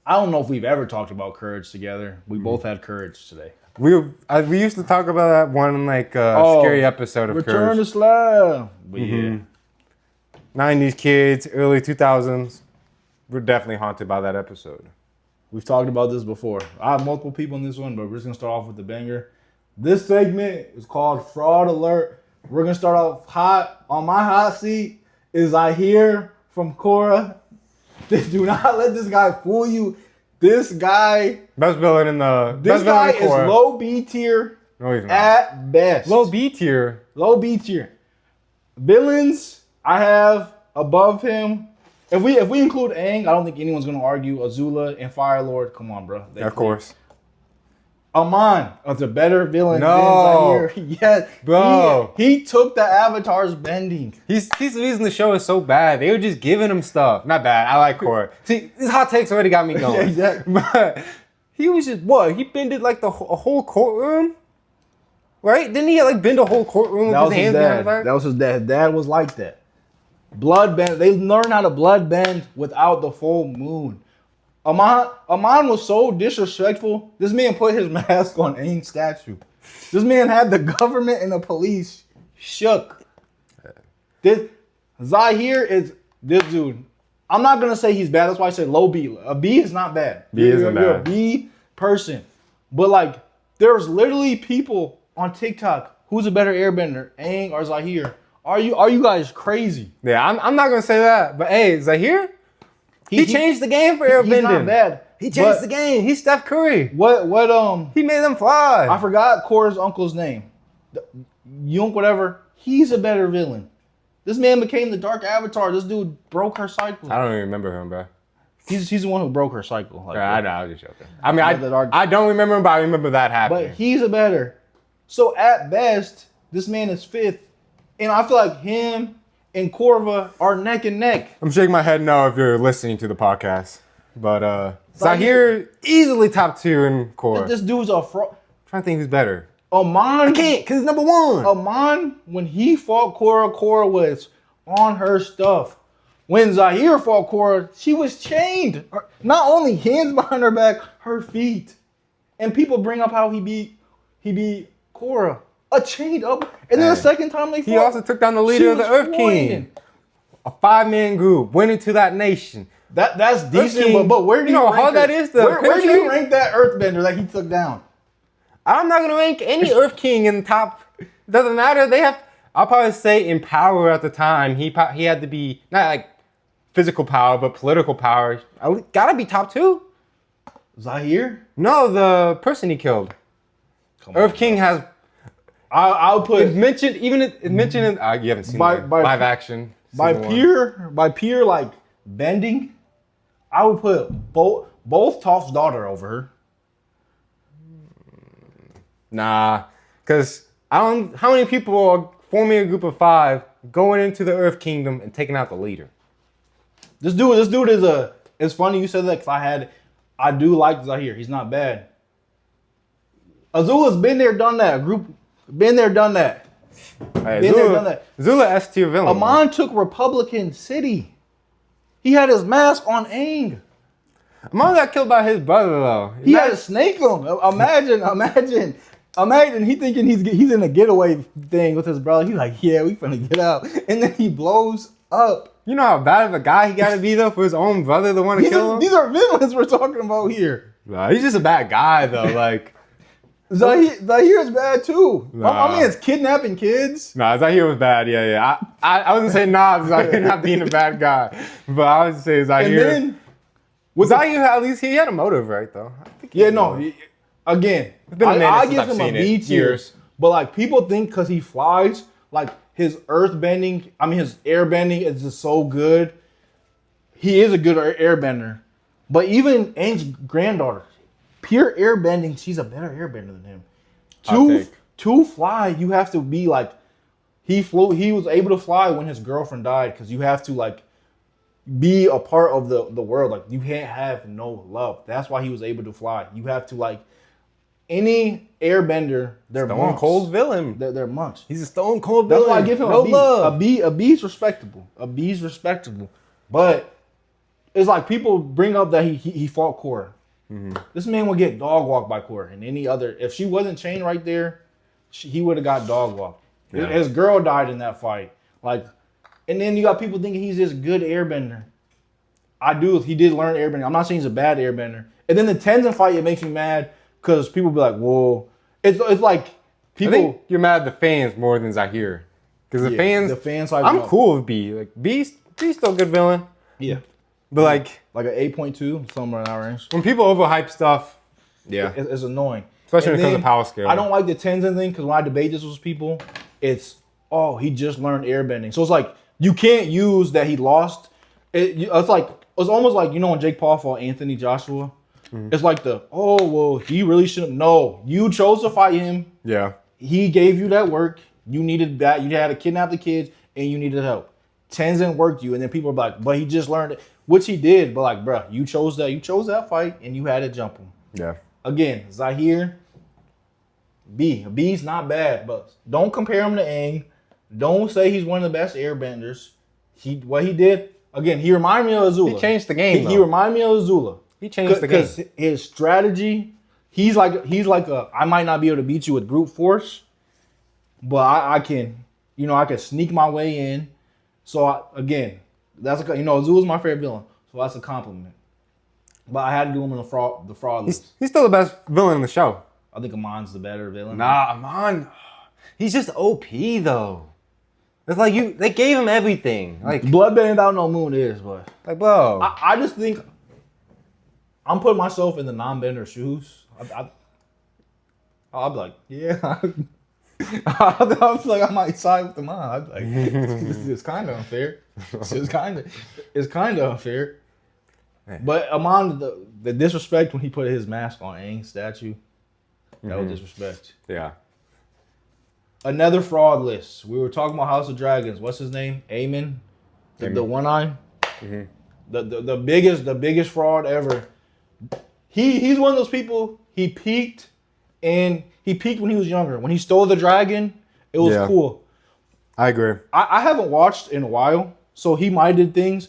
I don't know if we've ever talked about courage together. We both had courage today. We used to talk about that one like scary episode of Return Courage. to Slab. But yeah. 90s kids, early 2000s. We're definitely haunted by that episode. We've talked about this before. I have multiple people in this one, but we're just gonna start off with the banger. This segment is called Fraud Alert. We're gonna start off hot. On my hot seat is I hear from Cora. Do not let this guy fool you. This guy, Best villain in the. this best guy villain in is Korra. low B tier No, he's not. at best. Low B tier. Low B tier. Villains I have above him. If we include Aang, I don't think anyone's gonna argue. Azula and Fire Lord, come on, bro. Yeah, of course. Amon is a better villain No. than Zaire. Yes, Bro. He took the Avatar's bending. He's the reason the show is so bad. They were just giving him stuff. Not bad. I like Korra. See, this hot takes already got me going. Yeah, exactly. But he was just what? He bended like a whole courtroom, right? Didn't he like bend a whole courtroom That with was his his hands behind dad. his back? That was his dad. His dad was like that. Blood bend. They learned how to blood bend without the full moon. Amon was so disrespectful. This man put his mask on Aang's statue. This man had the government and the police shook. This Zahir is this dude. I'm not gonna say he's bad. That's why I said low B. A B is not bad. B isn't You're a bad. B person. But like, there's literally people on TikTok. Who's a better airbender, Aang or Zahir? Are you guys crazy? Yeah, I'm not gonna say that. But hey, Zahir, he changed the game for airbending. He's not bad. He changed the game. He's Steph Curry. What He made them fly. I forgot Korra's uncle's name. Yunk whatever. He's a better villain. This man became the Dark Avatar. This dude broke her cycle. I don't even remember him, bro. He's the one who broke her cycle. Like, I know, I was just joking. I mean, Dark- I don't remember him, but I remember that happening. But he's a better. So at best, this man is fifth. And I feel like him and Korva are neck and neck. I'm shaking my head no if you're listening to the podcast. But Zahir easily top 2 in core. This dude's a fraud. Trying to think who's better. Amon. I can't, because he's number 1. Amon, when he fought Korra was on her stuff. When Zahir fought Korra, she was chained. Not only hands behind her back, her feet. And people bring up how he beat Korra. A chained up. And then the second time they fought, He also took down the leader of the Earth King. A 5-man group went into that nation. That's decent, King, but where do you know you how rank hard that is to where do you penetrate? rank that Earthbender that he took down? I'm not gonna rank any Earth King in the top. Doesn't matter. They have. I'll probably say in power at the time. He had to be not like physical power, but political power. Gotta be top 2. Zahir? No, the person he killed. Earth King has. I'll put It's mentioned even. It's mentioned in. You haven't seen By- the by- live action. by season 1. pure like bending. I would put both Toph's daughter over her. Nah, because I don't. How many people are forming a group of 5, going into the Earth Kingdom and taking out the leader? This dude is a. It's funny you said that because I do like Zahir. He's not bad. Azula's been there, done that. Been there, done that. Hey, Been there, done that. Zula S tier villain. Amon took Republican City. He had his mask on Aang. Amon got killed by his brother though. He had to snake him. Imagine he thinking he's in a getaway thing with his brother. He's like, yeah, we finna get out. And then he blows up. You know how bad of a guy he got to be though for his own brother to want to kill him. These are villains we're talking about here. Nah, he's just a bad guy though. Like, Zahir is bad too. Nah. I mean, it's kidnapping kids. nah, Zahir was bad. Yeah. I wasn't saying nah, Zahir not being a bad guy, but I would say Zahir. And then, Was Zahir at least he had a motive, right though? I think he yeah, had a no. motive. Again, been a minute I since give I've him a seen it. B tier. Years. But like people think because he flies, like his earth bending, his air bending is just so good. He is a good airbender. But even Aang's granddaughter, pure airbending, she's a better airbender than him. To fly, you have to be like he was able to fly when his girlfriend died because you have to like be a part of the world. Like you can't have no love. That's why he was able to fly. You have to like any airbender, they're Stone monks. Cold villain. They're monks. He's a Stone Cold villain. That's why I give him no a B. love. A B's respectable. A B's respectable. But it's like people bring up that he fought Cora. Mm-hmm. This man would get dog walked by Cora and any other. If she wasn't chained right there, he would have got dog walked. Yeah. His girl died in that fight. Like, and then you got people thinking he's this good airbender. He did learn airbending. I'm not saying he's a bad airbender. And then the Tenzin fight, it makes me mad because people be like, whoa. It's like people. I think you're mad at the fans more than Zahir. Because the fans, I'm cool with B. Like, B's still a good villain. Yeah. But like an 8.2, somewhere in that range. When people overhype stuff, it's annoying. Especially when it comes to power scale. I don't like the Tenzin thing because when I debate this with people, it's, he just learned airbending. So it's like, you can't use that he lost. It's almost like, when Jake Paul fought Anthony Joshua. Mm-hmm. It's like he really shouldn't. No, you chose to fight him. Yeah. He gave you that work. You needed that. You had to kidnap the kids and you needed help. Tenzin worked you. And then people are like, but he just learned it. Which he did, but like, bruh, you chose that fight, and you had to jump him. Yeah. Again, Zahir, B. B's not bad, but don't compare him to Aang. Don't say he's one of the best airbenders. What he did, again, he reminded me of Azula. He changed the game. He reminded me of Azula. He changed the game because his strategy. He's like I might not be able to beat you with brute force, but I can, I can sneak my way in. So again. That's Azula's my favorite villain, so that's a compliment. But I had to do him in the fraud list. He's still the best villain in the show. I think Amon's the better villain. Nah, Amon, he's just OP though. It's like they gave him everything. Like Bloodbending, I don't know Moon is, but like, bro, I just think I'm putting myself in the non-bender shoes. I'll be like, yeah. I was like, I might side with the mom. I'd be like, it's kind of unfair. It's kind of unfair. But Amon, the disrespect when he put his mask on Aang's statue, that was disrespect. Yeah. Another fraud list. We were talking about House of Dragons. What's his name? Aemon, the one eye. Mm-hmm. The biggest fraud ever. He's one of those people. He peaked when he was younger. When he stole the dragon, it was cool. I agree. I haven't watched in a while, so he might have did things.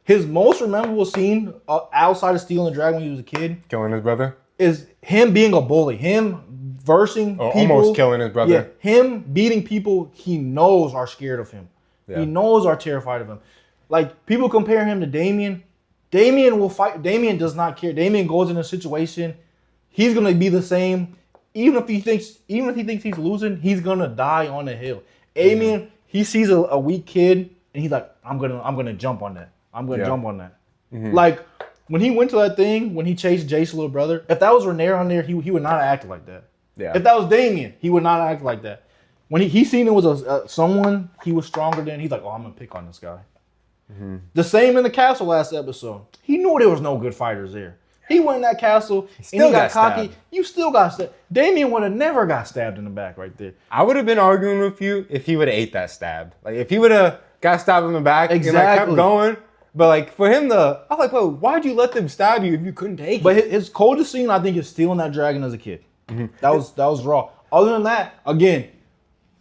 His most memorable scene outside of stealing the dragon when he was a kid, killing his brother, is him being a bully. Him versing people. Almost killing his brother. Yeah, him beating people he knows are scared of him. Yeah. He knows are terrified of him. Like, people compare him to Damien. Damien will fight. Damien does not care. Damien goes in a situation, he's going to be the same. Even if he thinks he's losing, he's gonna die on the hill. Aemon, he sees a weak kid and he's like, I'm gonna jump on that. I'm gonna jump on that. Mm-hmm. Like when he went to that thing, when he chased Jace's little brother, if that was Rhaenyra on there, he would not have acted like that. Yeah. If that was Damien, he would not act like that. When he seen it was someone he was stronger than, he's like, I'm gonna pick on this guy. Mm-hmm. The same in the castle last episode. He knew there was no good fighters there. He went in that castle and he got cocky. Stabbed. You still got stabbed. Damien would have never got stabbed in the back right there. I would have been arguing with you if he would have ate that stab. Like if he would have got stabbed in the back and kept going. But like for him I was like, bro, why'd you let them stab you if you couldn't take it? But his coldest scene, I think, is stealing that dragon as a kid. Mm-hmm. That was raw. Other than that, again,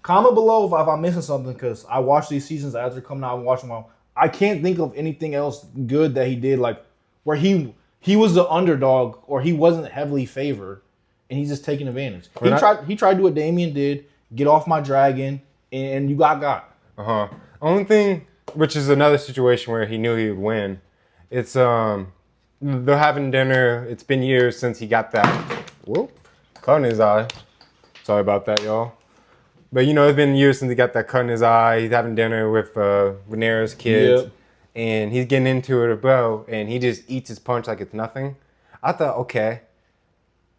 comment below if I'm missing something because I watched these seasons as they're coming out and watching them all. I can't think of anything else good that he did, like where he was the underdog or he wasn't heavily favored and he's just taking advantage. He tried to do what Damien did, get off my dragon, and you got. Only thing, which is another situation where he knew he would win, it's they're having dinner. It's been years since he got that cut in his eye. Sorry about that, y'all. But it's been years since he got that cut in his eye. He's having dinner with Rhaenyra's kids. Yep. And he's getting into it, bro, and he just eats his punch like it's nothing. I thought, okay.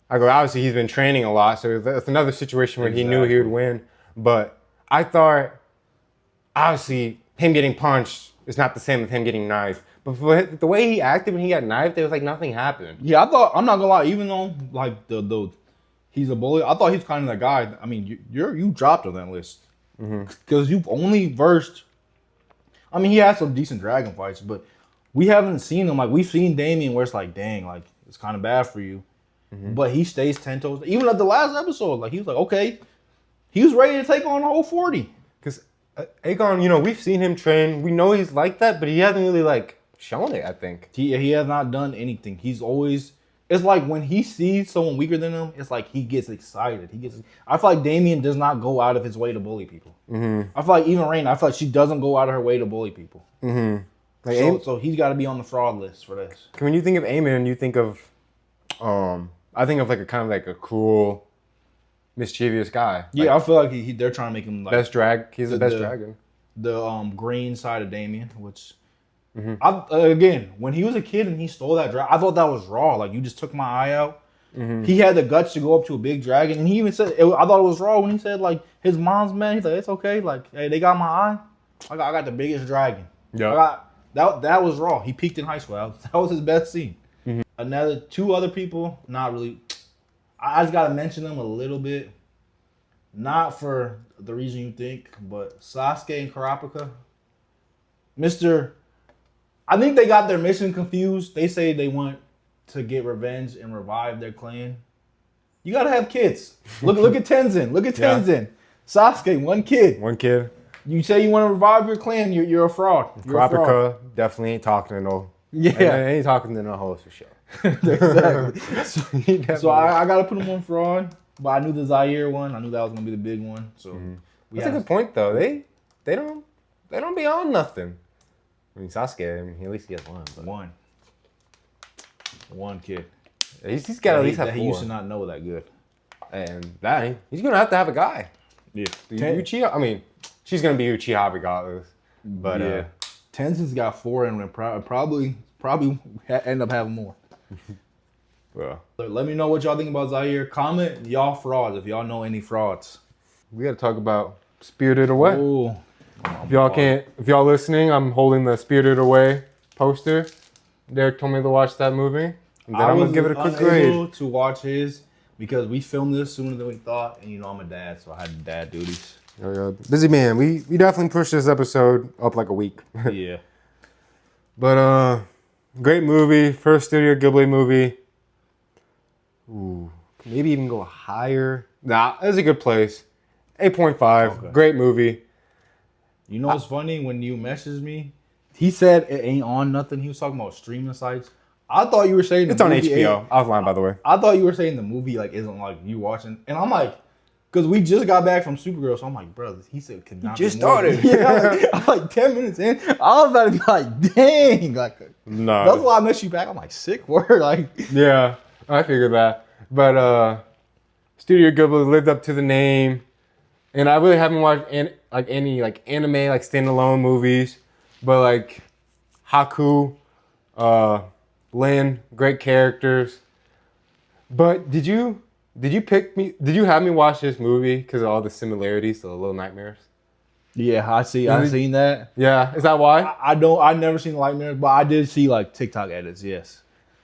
I go, obviously he's been training a lot, so that's another situation where he knew he would win. But I thought, obviously, him getting punched is not the same as him getting knifed. But for the way he acted when he got knifed, it was like nothing happened. Yeah, I thought, I'm not gonna lie, even though like he's a bully, I thought he's kind of that guy. I mean, you dropped on that list because you've only versed. I mean, he had some decent dragon fights, but we haven't seen him. Like, we've seen Damien where it's like, dang, like, it's kind of bad for you. but he stays 10 toes. Even at the last episode, like he was like, okay, he was ready to take on the whole 40. Because Aegon, we've seen him train. We know he's like that, but he hasn't really like shown it. I think he has not done anything. He's always. It's like when he sees someone weaker than him, it's like he gets excited. I feel like Damien does not go out of his way to bully people. I feel like even Raina, I feel like she doesn't go out of her way to bully people. Like so he's got to be on the fraud list for this. When you think of Aemon, you think of, I think of like a kind of like a cruel, mischievous guy. Yeah, like, I feel like they're trying to make him like He's the best dragon. The green side of Damien, which. Again, when he was a kid and he stole that dragon, I thought that was raw. Like, you just took my eye out. He had the guts to go up to a big dragon, and he even said, I thought it was raw when he said, like, his mom's man. He's like, it's okay. Like, hey, they got my eye. I got the biggest dragon. Yeah. That was raw. He peaked in high school. That was his best scene. Two other people, not really. I just got to mention them a little bit. Not for the reason you think, but Sasuke and Kurapika. I think they got their mission confused. They say they want to get revenge and revive their clan. You gotta have kids. Look at Tenzin. Look at Tenzin. Yeah. Sasuke, one kid. You say you want to revive your clan, you're a fraud. Kurapika definitely ain't talking to no. Yeah, ain't talking to no host for sure. Exactly. So I gotta put him on fraud. But I knew the Zaire one. I knew that was gonna be the big one. So that's a good point though. They don't be on nothing. I mean, Sasuke, at least he has one. But. One kid. He's got to at least have 4. He used to not know that good. And he's going to have a guy. Yeah. Uchiha, I mean, she's going to be Uchiha regardless. But, yeah. Tenzin's got 4 and probably end up having more. Well. Let me know what y'all think about Zaire. Comment y'all frauds if y'all know any frauds. We got to talk about Spirited Away. Ooh. If y'all listening, I'm holding the Spirited Away poster. Derek told me to watch that movie. And then I'm going to give it a quick grade. To watch his because we filmed this sooner than we thought. And I'm a dad, so I had dad duties. Busy man. We definitely pushed this episode up like a week. Yeah. But great movie. First Studio Ghibli movie. Ooh. Maybe even go higher. Nah, it's a good place. 8.5. Okay. Great movie. You know what's funny? When you messaged me, he said it ain't on nothing. He was talking about streaming sites. I thought you were saying it's on HBO. I was lying, by the way. I thought you were saying the movie like isn't like you watching, and I'm like, because we just got back from Supergirl, so I'm like, brother, he said could not. Just started. Yeah, I'm like 10 minutes in. I was about to be like, dang, like no. That's why I messed you back. I'm like, sick word, like. Yeah, I figured that, but Studio Ghibli lived up to the name. And I really haven't watched any anime like standalone movies, but like Haku, Lin, great characters. But did you pick me? Did you have me watch this movie because of all the similarities to the Little Nightmares? Yeah, I've seen that. Yeah, is that why? I've never seen Nightmares, but I did see like TikTok edits. Yes,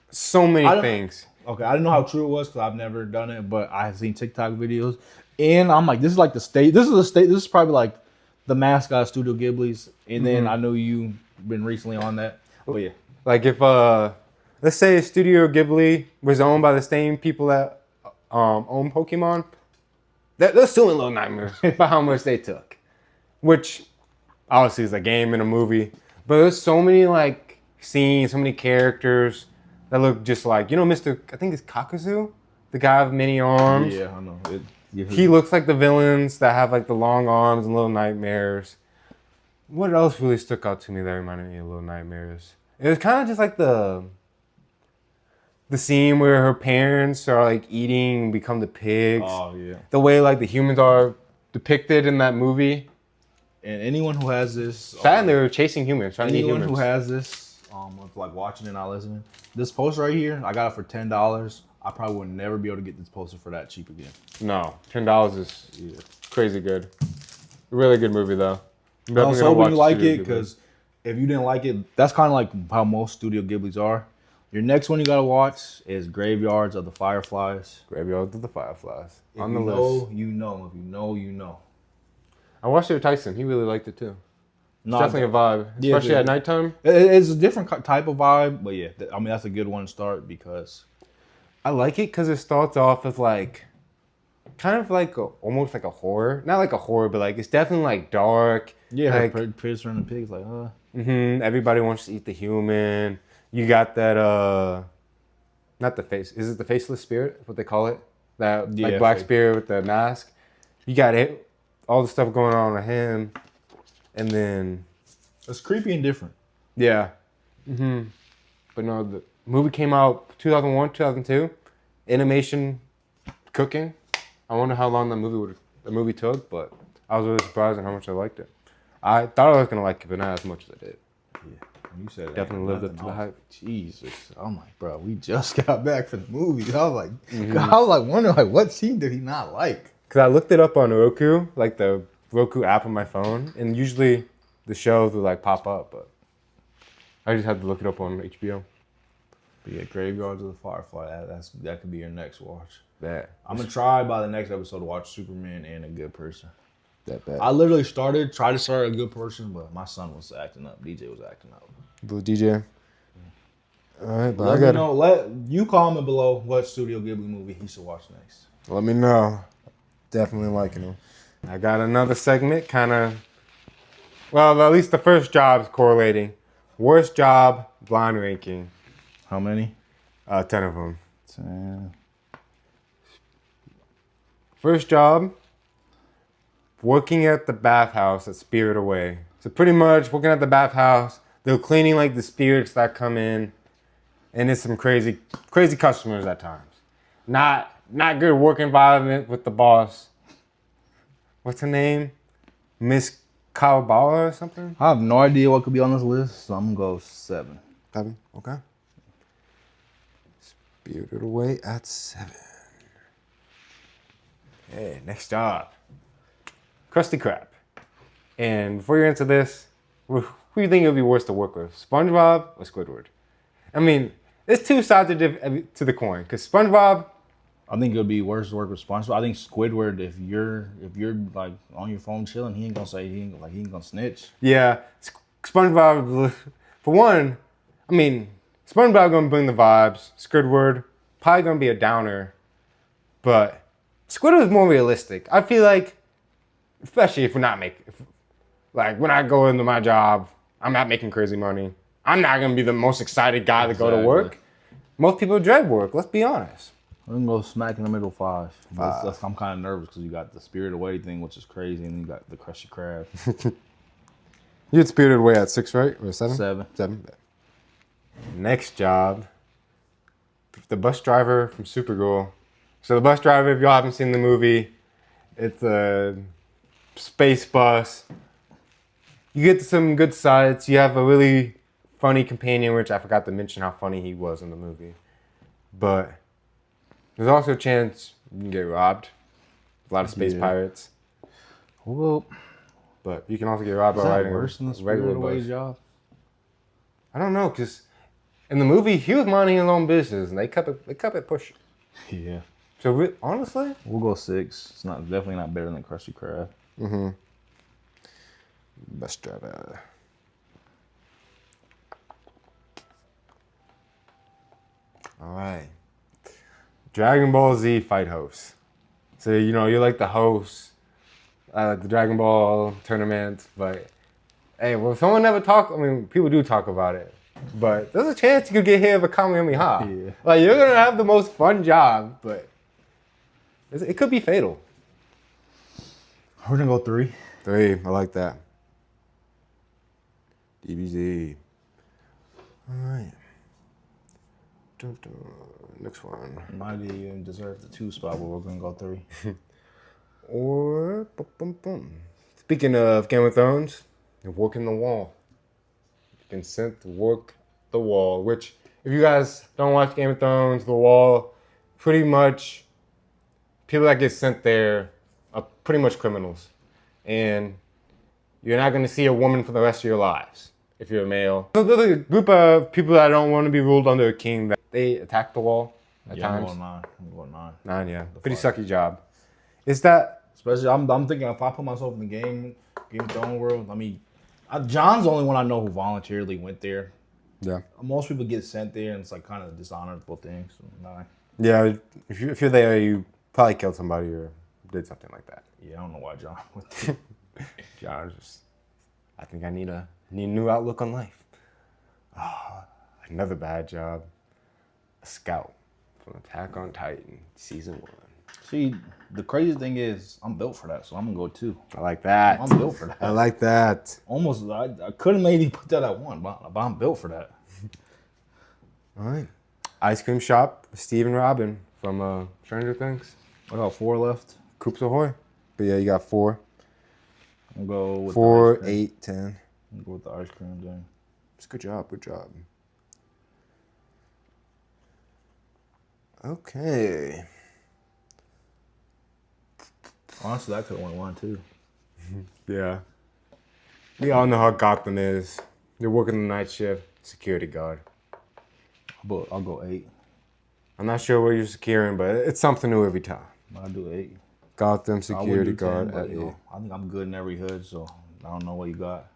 so many things. Okay, I didn't know how true it was because I've never done it, but I have seen TikTok videos. And I'm like, this is like the state. This is probably like the mascot Studio Ghibli's. And then I know you've been recently on that. Oh yeah. Like if let's say Studio Ghibli was owned by the same people that own Pokemon, they're still in Little Nightmares by how much they took. Which obviously is a game and a movie. But there's so many like scenes, so many characters that look just like, Mr. I think it's Kakazu, the guy with many arms. Yeah, I know. He looks like the villains that have like the long arms and Little Nightmares. What else really stuck out to me that reminded me of Little Nightmares? It was kind of just like the scene where her parents are like eating and become the pigs. Oh yeah. The way like the humans are depicted in that movie. And anyone who has this, and they were chasing humans, trying to eat humans. Anyone who has this, of like watching and not listening, this poster right here, I got it for $10. I probably would never be able to get this poster for that cheap again. No, $10 is crazy good. Really good movie though. I was hoping you like it because if you didn't like it, that's kind of like how most Studio Ghiblis are. Your next one you gotta watch is Graveyards of the Fireflies. Graveyards of the Fireflies. On the list. You know. If you know, you know. I watched it with Tyson. He really liked it too. It's definitely a vibe, especially at nighttime. It's a different type of vibe, but yeah, I mean that's a good one to start because I like it because it starts off as like, kind of like almost like a horror. Not like a horror, but like it's definitely like dark. Yeah, like, her picture and the pigs like, everybody wants to eat the human. You got that not the face. Is it the faceless spirit? What they call it? That like black spirit with the mask. You got it. All the stuff going on with him, and then it's creepy and different. Yeah. But no, the movie came out 2001, 2002. Animation, cooking. I wonder how long the movie took, but I was really surprised at how much I liked it. I thought I was gonna like it, but not as much as I did. Yeah, you said it definitely lived up to the hype. Jesus, I'm like, bro, we just got back from the movie. I was like, wondering like, what scene did he not like? Because I looked it up on Roku, like the Roku app on my phone, and usually the shows would like pop up, but I just had to look it up on HBO. But yeah, Graveyards of the Firefly. That could be your next watch. That I'm gonna try by the next episode to watch Superman and A Good Person. That bad. I literally tried to start A Good Person, but my son was acting up. DJ was acting up. Blue DJ. All right, but Let you comment below what Studio Ghibli movie he should watch next. Let me know. Definitely liking them. I got another segment, well, at least the first job's correlating. Worst job, blind ranking. How many? 10 of them. 10. First job, working at the bathhouse at Spirit Away. So pretty much working at the bathhouse, they're cleaning like the spirits that come in, and it's some crazy customers at times. Not good work environment with the boss. What's her name? Miss Kawabara or something? I have no idea what could be on this list, so I'm gonna go 7. 7, okay. Spirited Away at 7. Okay, next job. Krusty Krab. And before you answer this, who do you think it would be worse to work with? SpongeBob or Squidward? I mean, there's two sides to the coin. Because SpongeBob, I think it would be worse to work with SpongeBob. I think Squidward, if you're like on your phone chilling, he ain't gonna snitch. Yeah, SpongeBob. For one, I mean, SpongeBob gonna bring the vibes. Squidward probably gonna be a downer, but Squidward is more realistic. I feel like, especially if we're not when I go into my job, I'm not making crazy money. I'm not gonna be the most excited guy to go to work. Most people dread work. Let's be honest. I'm gonna go smack in the middle 5. I'm kind of nervous because you got the Spirit Away thing, which is crazy, and you got the Krusty Krab. You had Spirited Away at 6, right? Or 7? 7. 7. Next job, the bus driver from Supergirl. So the bus driver, if y'all haven't seen the movie, it's a space bus. You get some good sights. You have a really funny companion, which I forgot to mention how funny he was in the movie. But there's also a chance you can get robbed. A lot of space pirates. Well, but you can also get robbed by riding worse than the regular Spirited Away bus. job. I don't know, because in the movie he was minding his own business, and they kept it pushing. Yeah. So honestly, we'll go 6. It's definitely not better than Krusty Krab. Bus driver. All right. Dragon Ball Z fight host. So, you're like the host at the Dragon Ball tournament, but hey, well, someone never people do talk about it, but there's a chance you could get hit with a Kamehameha. Yeah. Like, you're going to have the most fun job, but it could be fatal. We're going to go 3. 3, I like that. DBZ. All right. Next one. Might even deserve the 2 spot, but we're going to go 3. Or, speaking of Game of Thrones, you're working the wall. You can sent to work the wall, which, if you guys don't watch Game of Thrones, the wall, pretty much, people that get sent there are pretty much criminals. And you're not going to see a woman for the rest of your lives if you're a male. There's a group of people that don't want to be ruled under a king that they attack the wall at times. I'm going 9. 9, yeah. Pretty sucky job. Is that... Especially, I'm thinking if I put myself in the Game of Thrones world, I mean, John's the only one I know who voluntarily went there. Yeah. Most people get sent there, and it's like kind of a dishonorable thing. So 9. Yeah, if you're there, you probably killed somebody or did something like that. Yeah, I don't know why John went there. John just, I think I need a new outlook on life. Another bad job. A scout from Attack on Titan, season 1. See, the crazy thing is, I'm built for that, so I'm gonna go 2. I like that. I'm built for that. I like that. Almost, I could have maybe put that at 1, but I'm built for that. All right. Ice cream shop, Steve and Robin from Stranger Things. I got 4 left. Coops Ahoy. But yeah, you got 4. I'm gonna go with 4, the ice cream. 8, 10. I'm gonna go with the ice cream thing. It's good job. Good job. Okay. Honestly, that could have went 1 too. Yeah. We all know how Gotham is. You're working the night shift, security guard. But I'll go 8. I'm not sure where you're securing, but it's something new every time. I'll do 8. Gotham I security wouldn't do 10, guard but, at you 8. know, I think I'm good in every hood, so I don't know what you got.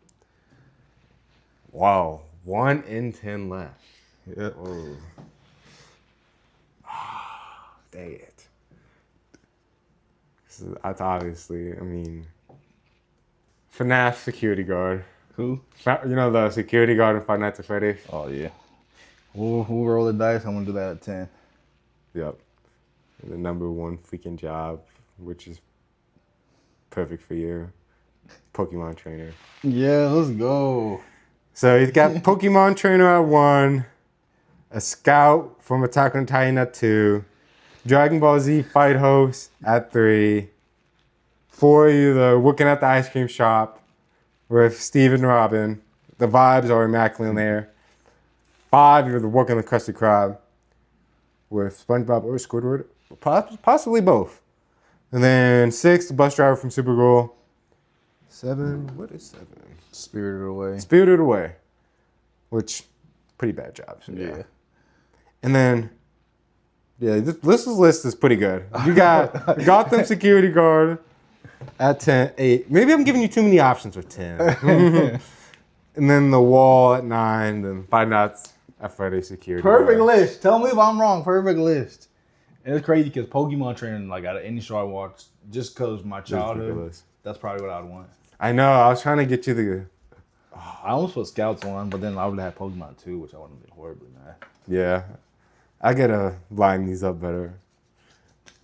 Wow. 1 in 10 left. Yeah. Oh. Dang it. That's obviously, I mean, FNAF security guard. Who? You know the security guard in Five Nights at Freddy's? Oh yeah. Who roll the dice? I'm gonna do that at 10. Yep. The number 1 freaking job, which is perfect for you. Pokemon trainer. Yeah, let's go. So he's got Pokemon trainer at 1, a scout from Attack on Titan at 2, Dragon Ball Z fight host at 3, 4 you're working at the ice cream shop with Steve and Robin. The vibes are immaculate there. 5 you're working the Krusty Krab with SpongeBob or Squidward, possibly both. And then 6 the bus driver from Supergirl. 7, what is 7? Spirited Away. Spirited Away, which pretty bad job. So yeah. And then, yeah, this list is pretty good. You got Gotham security guard at 10, 8. Maybe I'm giving you too many options with 10. And then the wall at 9. Then Five Nights at Freddy's security. Perfect guard. list. Tell me if I'm wrong. Perfect list. And it's crazy because Pokemon training, like out of any show I watched, just because my childhood, that's probably what I'd want. I know. I was trying to get you the. I almost put Scouts on, but then I would have had Pokemon 2, which I would have been horribly mad. Yeah, I gotta line these up better.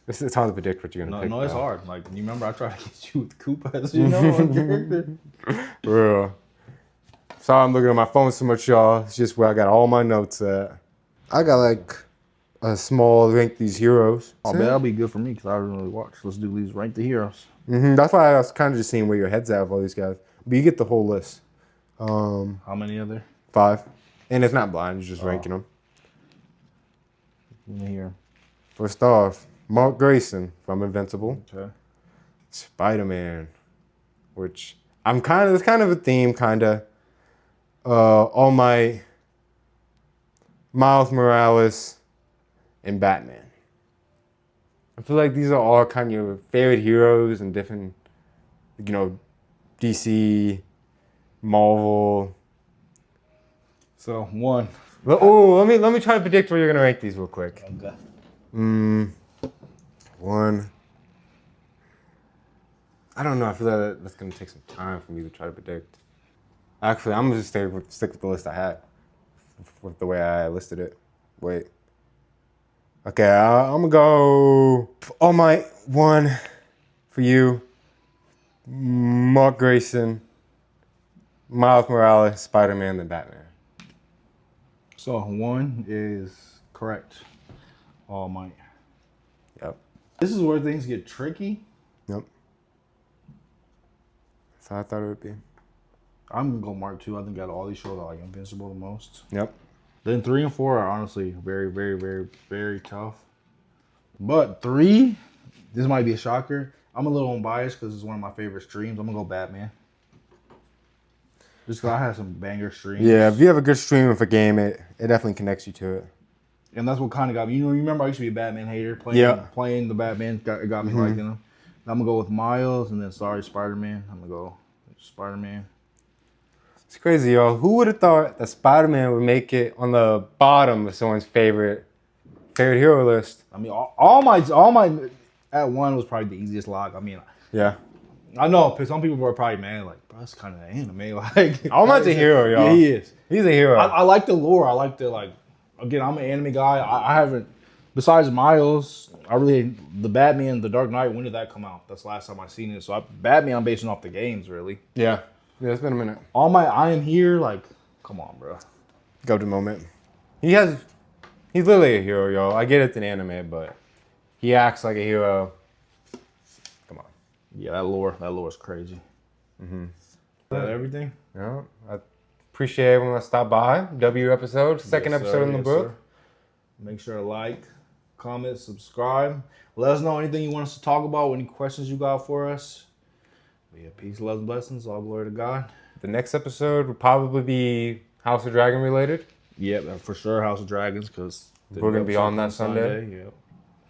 It's hard to predict what you're gonna pick. No, it's hard. Like you remember, I tried to get you with Koopas, you know, on character. Real. Sorry, I'm looking at my phone so much, y'all. It's just where I got all my notes at. I got like a small rank these heroes. Oh, man, that'll be good for me because I don't really watch. Let's do these rank the heroes. That's why I was kind of just seeing where your head's at with all these guys. But you get the whole list. How many are there? 5. And it's not blind, you're just ranking them. Let me hear. First off, Mark Grayson from Invincible. Okay. Spider-Man, which it's kind of a theme, All Might, Miles Morales, and Batman. I feel like these are all kind of your favorite heroes and different, DC, Marvel. So 1. Oh, let me try to predict where you're gonna rank these real quick. Okay. 1. I don't know. I feel like that's gonna take some time for me to try to predict. Actually, I'm gonna just stick with the list I had, with the way I listed it. Wait. Okay, I'm gonna go All Might 1 for you. Mark Grayson, Miles Morales, Spider-Man, then Batman. So 1 is correct. All Might. Yep. This is where things get tricky. Yep. That's how I thought it would be. I'm gonna go Mark 2. I think out of all these shows, I like Invincible the most. Yep. Then 3 and 4 are honestly very, very, very, very tough. But 3, this might be a shocker. I'm a little unbiased because it's one of my favorite streams. I'm gonna go Batman. Just because I had some banger streams. Yeah, if you have a good stream of a game, it definitely connects you to it. And that's what kind of got me. You remember I used to be a Batman hater. Playing the Batman got me liking him. I'm gonna go with Miles, and then Spider-Man. I'm gonna go Spider-Man. It's crazy, y'all. Who would have thought that Spider-Man would make it on the bottom of someone's favorite Favorite hero list. I mean, all my at one was probably the easiest lock. I mean, Yeah. I know some people were probably mad, like, bro, that's kind of anime. Like, All Might's a hero, y'all. Yeah, he is. He's a hero. I like the lore. I like the, like, again, I'm an anime guy. I haven't, besides Miles, the Batman, The Dark Knight, when did that come out? That's the last time I seen it. So Batman, I'm basing off the games, really. Yeah, it's been a minute. All my I Am Here, like, come on, bro. Go-to moment. He's literally a hero, y'all. I get it's an anime, but he acts like a hero. Come on. Yeah, that lore is crazy. Mm-hmm. Is that everything? Yeah, I appreciate everyone that stopped by. W episode, second episode in the book. Sir. Make sure to like, comment, subscribe. Let us know anything you want us to talk about, any questions you got for us. But yeah, peace, love, and blessings. All glory to God. The next episode will probably be House of Dragon related. Yep, for sure, House of Dragons, because we're going to be on that Sunday. Yep.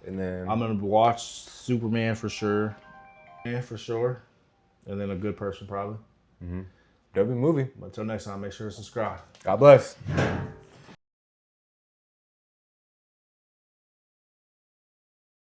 And then I'm going to watch Superman for sure. Yeah, for sure. And then A Good Person, probably. Mm-hmm. W movie. But until next time, make sure to subscribe. God bless.